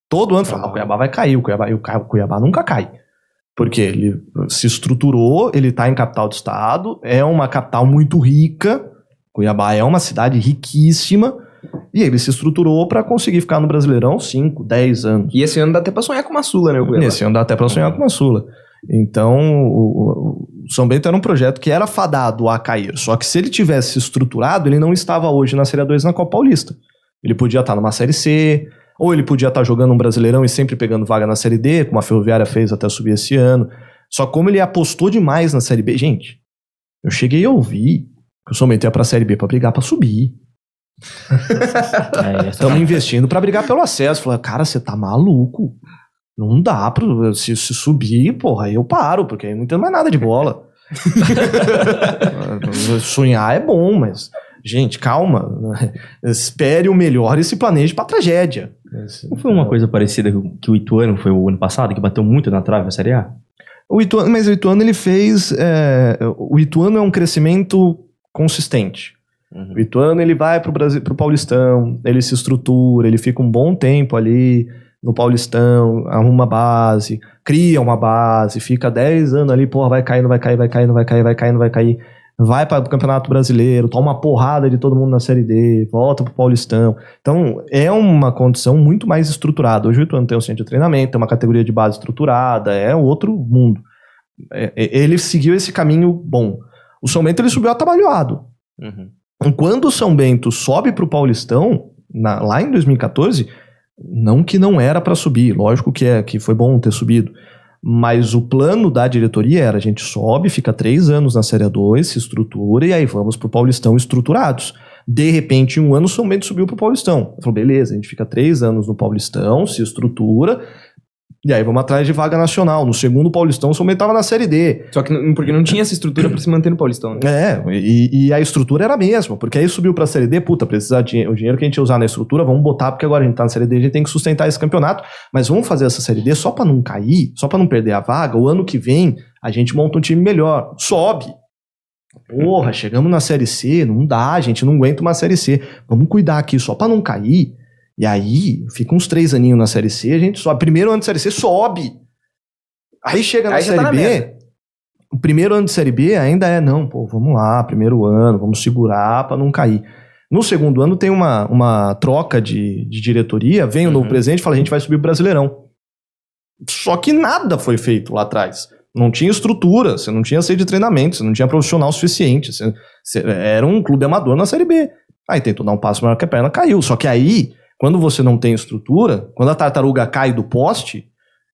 Todo ano fala, o Cuiabá vai cair, o Cuiabá nunca cai. Porque ele se estruturou, ele tá em capital do estado, é uma capital muito rica, Cuiabá é uma cidade riquíssima, e ele se estruturou pra conseguir ficar no Brasileirão 5, 10 anos. E esse ano dá até pra sonhar com uma Sula, né, o Cuiabá? Nesse ano dá até pra sonhar com uma Sula. Então, o São Bento era um projeto que era fadado a cair. Só que se ele tivesse estruturado, ele não estava hoje na Série A2 na Copa Paulista. Ele podia estar numa Série C, ou ele podia estar jogando um Brasileirão e sempre pegando vaga na Série D, como a Ferroviária fez até subir esse ano. Só como ele apostou demais na Série B. Gente, eu cheguei a ouvir que o São Bento ia pra Série B pra brigar pra subir. Estamos investindo pra brigar pelo acesso. Falei, cara, você tá maluco. Não dá pra... Se subir, porra, aí eu paro, porque aí não entendo mais nada de bola. Sonhar é bom, mas... Gente, calma. Espere o melhor e se planeje pra tragédia. Não foi uma coisa parecida que o Ituano foi o ano passado, que bateu muito na trave na Série A? Mas o Ituano, ele fez... o Ituano é um crescimento consistente. Uhum. O Ituano, ele vai pro Paulistão, ele se estrutura, ele fica um bom tempo ali no Paulistão, arruma base, cria uma base, fica 10 anos ali, porra, vai cair, vai cair, vai para o Campeonato Brasileiro, toma uma porrada de todo mundo na Série D, volta pro Paulistão. Então, é uma condição muito mais estruturada. Hoje o Ituano tem um centro de treinamento, tem uma categoria de base estruturada, é outro mundo. Ele seguiu esse caminho bom. O São Bento, ele subiu atabalhoado. Uhum. Quando o São Bento sobe pro Paulistão, lá em 2014, não que não era para subir, lógico que foi bom ter subido, mas o plano da diretoria era, a gente sobe, fica 3 anos na Série A2, se estrutura e aí vamos pro Paulistão estruturados. De repente, em um ano, o São Bento subiu pro Paulistão. Falou, beleza, a gente fica 3 anos no Paulistão, se estrutura, e aí vamos atrás de vaga nacional. No segundo Paulistão, o São Bento tava na Série D. Só que porque não tinha essa estrutura pra se manter no Paulistão, né? E a estrutura era a mesma, porque aí subiu pra Série D, puta, precisa o dinheiro que a gente ia usar na estrutura, vamos botar, porque agora a gente tá na Série D, a gente tem que sustentar esse campeonato, mas vamos fazer essa Série D só pra não cair, só pra não perder a vaga, o ano que vem a gente monta um time melhor, sobe. Porra, chegamos na Série C, não dá, a gente não aguenta uma Série C, vamos cuidar aqui só pra não cair, e aí fica uns 3 aninhos na Série C, a gente sobe, primeiro ano de Série C sobe, aí chega na Série B, o primeiro ano de Série B ainda vamos lá, primeiro ano, vamos segurar pra não cair. No segundo ano tem uma troca de diretoria, vem o novo presidente e fala, a gente vai subir o Brasileirão. Só que nada foi feito lá atrás. Não tinha estrutura, você não tinha sede de treinamento, você não tinha profissional suficiente, você era um clube amador na Série B. Aí tentou dar um passo maior que a perna, caiu. Só que aí, quando você não tem estrutura, quando a tartaruga cai do poste,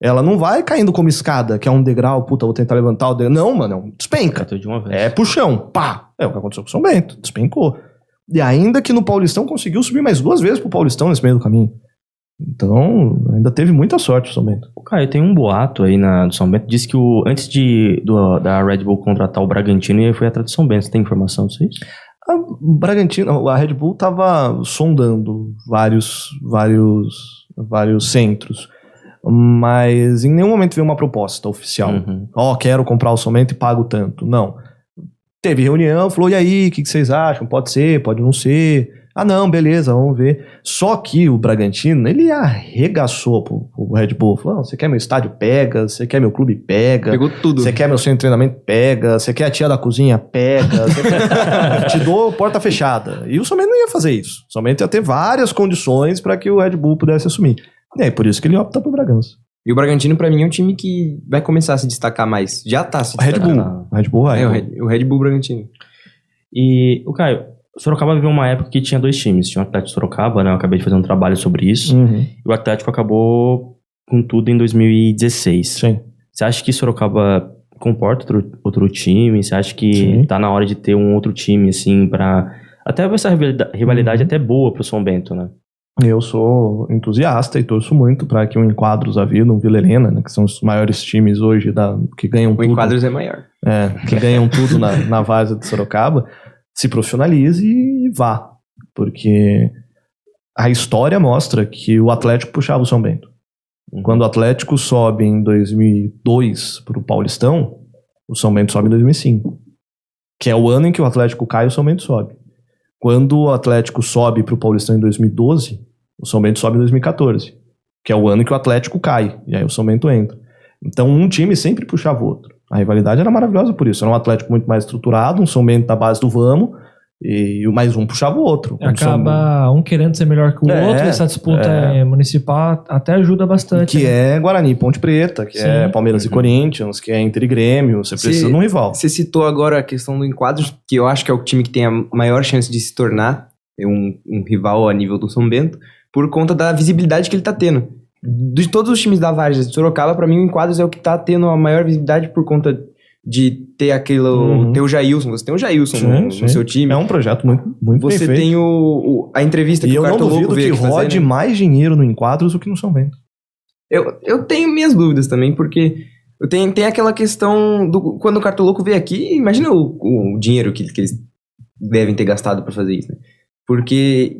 ela não vai caindo como escada, que é um degrau, puta, vou tentar levantar o degrau. Não, mano, despenca. De uma vez. É pro chão, pá. É o que aconteceu com o São Bento, despencou. E ainda que no Paulistão conseguiu subir mais 2 vezes pro Paulistão nesse meio do caminho. Então, ainda teve muita sorte o São Bento. Caio, tem um boato aí do São Bento, disse que antes da Red Bull contratar o Bragantino, ele foi atrás do São Bento. Você tem informação disso aí? O Bragantino, a Red Bull tava sondando vários centros, mas em nenhum momento veio uma proposta oficial. Quero comprar o São Bento e pago tanto. Não. Teve reunião, falou, e aí, o que vocês acham? Pode ser, pode não ser. Ah, não, beleza, vamos ver. Só que o Bragantino, ele arregaçou pro Red Bull. Falou, você quer meu estádio? Pega. Você quer meu clube? Pega. Pegou tudo. Você quer meu centro de treinamento? Pega. Você quer a tia da cozinha? Pega. Te dou porta fechada. E o São Bento não ia fazer isso. O São Bento ia ter várias condições para que o Red Bull pudesse assumir. E aí, por isso que ele opta pro Bragança. E o Bragantino, pra mim, é um time que vai começar a se destacar mais. Já tá se destacando. Red Bull. O Red Bull Bragantino. E, o Caio, Sorocaba viveu uma época que tinha 2 times. Tinha o Atlético de Sorocaba, né? Eu acabei de fazer um trabalho sobre isso. E o Atlético acabou com tudo em 2016. Sim. Você acha que Sorocaba comporta outro time? Você acha que tá na hora de ter um outro time, assim, pra... Até essa rivalidade até boa pro São Bento, né? Eu sou entusiasta e torço muito para que o Enquadros, a Vida, o Vila Helena, né, que são os maiores times hoje que ganham tudo. O Enquadros é maior. Que ganham tudo na várzea de Sorocaba, se profissionalize e vá. Porque a história mostra que o Atlético puxava o São Bento. Quando o Atlético sobe em 2002 para o Paulistão, o São Bento sobe em 2005. Que é o ano em que o Atlético cai e o São Bento sobe. Quando o Atlético sobe para o Paulistão em 2012, o São Bento sobe em 2014. Que é o ano em que o Atlético cai. E aí o São Bento entra. Então um time sempre puxava o outro. A rivalidade era maravilhosa por isso. Era um Atlético muito mais estruturado, um São Bento da base do vamos, e mais um puxava o outro. Acaba um querendo ser melhor que o outro, essa disputa municipal até ajuda bastante. Que é Guarani e Ponte Preta, que é Palmeiras e Corinthians, que é Inter e Grêmio. Você precisa de um rival. Você citou agora a questão do Enquadros, que eu acho que é o time que tem a maior chance de se tornar um rival a nível do São Bento, por conta da visibilidade que ele tá tendo. De todos os times da Várzea de Sorocaba, pra mim o Enquadros é o que tá tendo a maior visibilidade por conta de ter aquilo, ter o Jailson. Você tem o Jailson no seu time. É um projeto muito Você bem feito. tem a entrevista que o Cartoloco veio aqui fazer. E eu não duvido que rode mais dinheiro no Enquadros do que no São Bento. Eu tenho minhas dúvidas também, porque tem aquela questão quando o Cartoloco veio aqui, imagina o dinheiro que eles devem ter gastado pra fazer isso, né? Porque,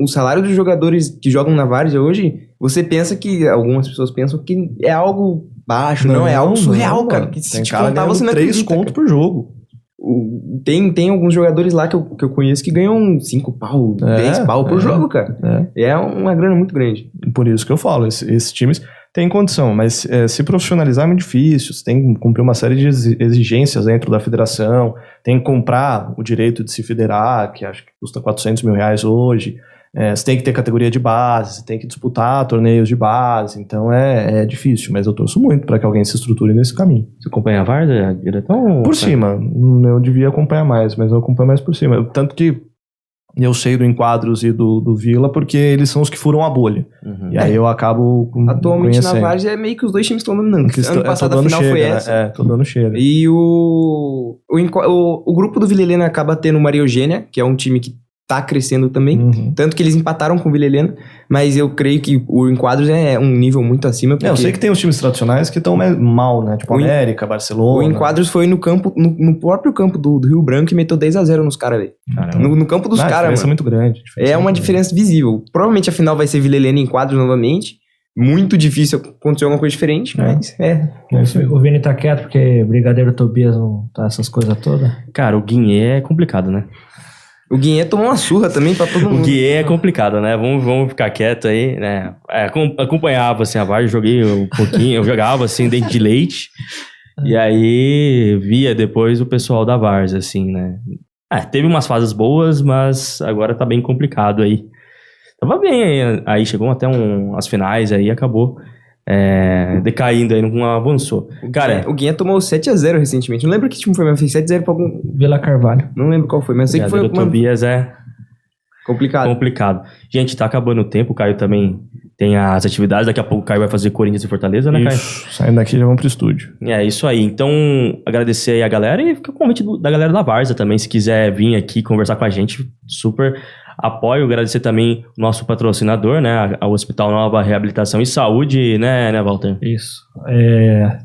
o salário dos jogadores que jogam na Várzea hoje, você pensa que, algumas pessoas pensam que é algo baixo, não é algo surreal, cara. Que se tem te cara contar, você não 3 conto por jogo. Tem alguns jogadores lá que eu conheço que ganham 5 pau, 10 pau por jogo, cara. É uma grana muito grande. Por isso que eu falo, esses times têm condição, mas se profissionalizar é muito difícil. Você tem que cumprir uma série de exigências dentro da federação, tem que comprar o direito de se federar, que acho que custa R$400 mil hoje. Você tem que ter categoria de base, você tem que disputar torneios de base, então é difícil, mas eu torço muito para que alguém se estruture nesse caminho. Você acompanha a Várzea diretão? Por cima, eu devia acompanhar mais, mas eu acompanho mais por cima. Tanto que eu sei do Enquadros e do Vila, porque eles são os que furam a bolha. E aí eu acabo atualmente conhecendo. Na Várzea é meio que os dois times estão dominando. Ano passado a final foi essa. Tô dando cheiro. E o grupo do Vila Helena acaba tendo o Maria Eugênia, que é um time que tá crescendo também. Tanto que eles empataram com o Vila Helena, mas eu creio que o Enquadros é um nível muito acima. Porque eu sei que tem os times tradicionais que estão mal, né? Tipo América, Barcelona. O Enquadros foi no campo, no próprio campo do Rio Branco e meteu 10-0 nos caras, velho. No campo dos caras, mano. A diferença é muito grande. É uma diferença visível. Provavelmente a final vai ser Vila Helena e Enquadros novamente. Muito difícil acontecer alguma coisa diferente, mas O Vini tá quieto porque Brigadeiro Tobias não tá essas coisas todas. Cara, o Guinê é complicado, né? O Guinê tomou uma surra também pra todo mundo. O Guinê é complicado, né? Vamos ficar quieto aí, né? Acompanhava, assim, a Várzea, joguei um pouquinho, eu jogava, assim, dente de leite. E aí, via depois o pessoal da Várzea, assim, né? Teve umas fases boas, mas agora tá bem complicado aí. Tava bem aí chegou até as finais aí, acabou decaindo aí, não avançou. Cara, o Guinha tomou 7-0 recentemente. Não lembro que time foi, mas fez 7-0 pra algum... Vila Carvalho. Não lembro qual foi, mas eu sei que foi... O Tobias complicado. Gente, tá acabando o tempo, o Caio também tem as atividades, daqui a pouco o Caio vai fazer Corinthians e Fortaleza, né, Caio? Saindo daqui já vamos pro estúdio. É isso aí, então agradecer aí a galera e fica o convite da galera da Várzea também, se quiser vir aqui conversar com a gente, super apoio. Agradecer também o nosso patrocinador, né, ao Hospital Nova Reabilitação e Saúde, né, Walter? Isso,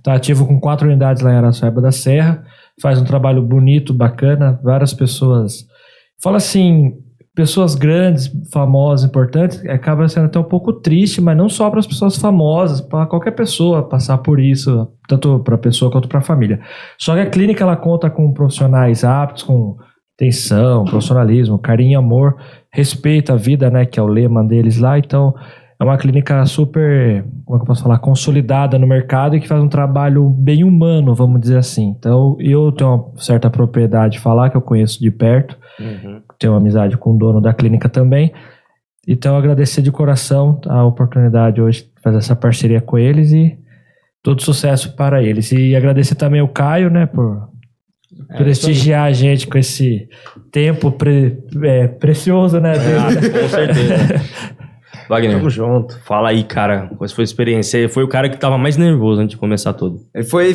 tá ativo com 4 unidades lá em Araçuaíba da Serra, faz um trabalho bonito, bacana, várias pessoas, fala assim... Pessoas grandes, famosas, importantes, acaba sendo até um pouco triste, mas não só para as pessoas famosas, para qualquer pessoa passar por isso, tanto para a pessoa quanto para a família. Só que a clínica ela conta com profissionais aptos, com atenção, profissionalismo, carinho, amor, respeito à vida, né, que é o lema deles lá. Então, é uma clínica super, como é que eu posso falar, consolidada no mercado e que faz um trabalho bem humano, vamos dizer assim. Então, eu tenho uma certa propriedade de falar, que eu conheço de perto, tenho uma amizade com o dono da clínica também. Então, agradecer de coração a oportunidade hoje de fazer essa parceria com eles e todo sucesso para eles. E agradecer também o Caio, né, por prestigiar a gente com esse tempo precioso, né, dele. Com certeza. Wagner, tamo junto. Fala aí, cara, qual foi a experiência? Foi o cara que tava mais nervoso antes de começar tudo. Foi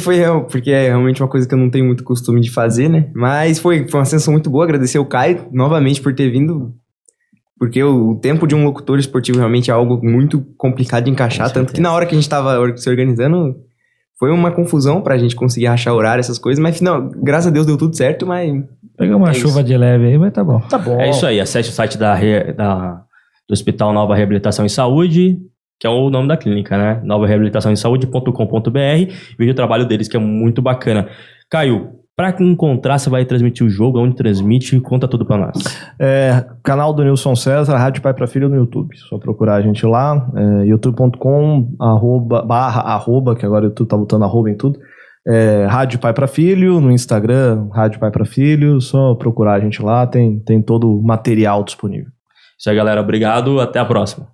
porque é realmente uma coisa que eu não tenho muito costume de fazer, né? Mas foi uma sensação muito boa. Agradecer o Caio novamente por ter vindo, porque o tempo de um locutor esportivo realmente é algo muito complicado de encaixar, tanto que na hora que a gente tava se organizando, foi uma confusão pra gente conseguir achar horário, essas coisas, mas graças a Deus deu tudo certo, mas... Pegou uma chuva de leve aí, mas tá bom. Tá bom. É isso aí, acesse o site da do Hospital Nova Reabilitação e Saúde, que é o nome da clínica, né? novareabilitaçãoesaude.com.br. Veja o trabalho deles, que é muito bacana. Caio, para encontrar, você vai transmitir o jogo, onde transmite, conta tudo para nós. Canal do Nilson César, Rádio Pai pra Filho no YouTube. Só procurar a gente lá, youtube.com/, que agora o YouTube tá botando arroba em tudo. Rádio Pai pra Filho, no Instagram, Rádio Pai pra Filho, só procurar a gente lá, tem todo o material disponível. Isso aí, galera. Obrigado. Até a próxima.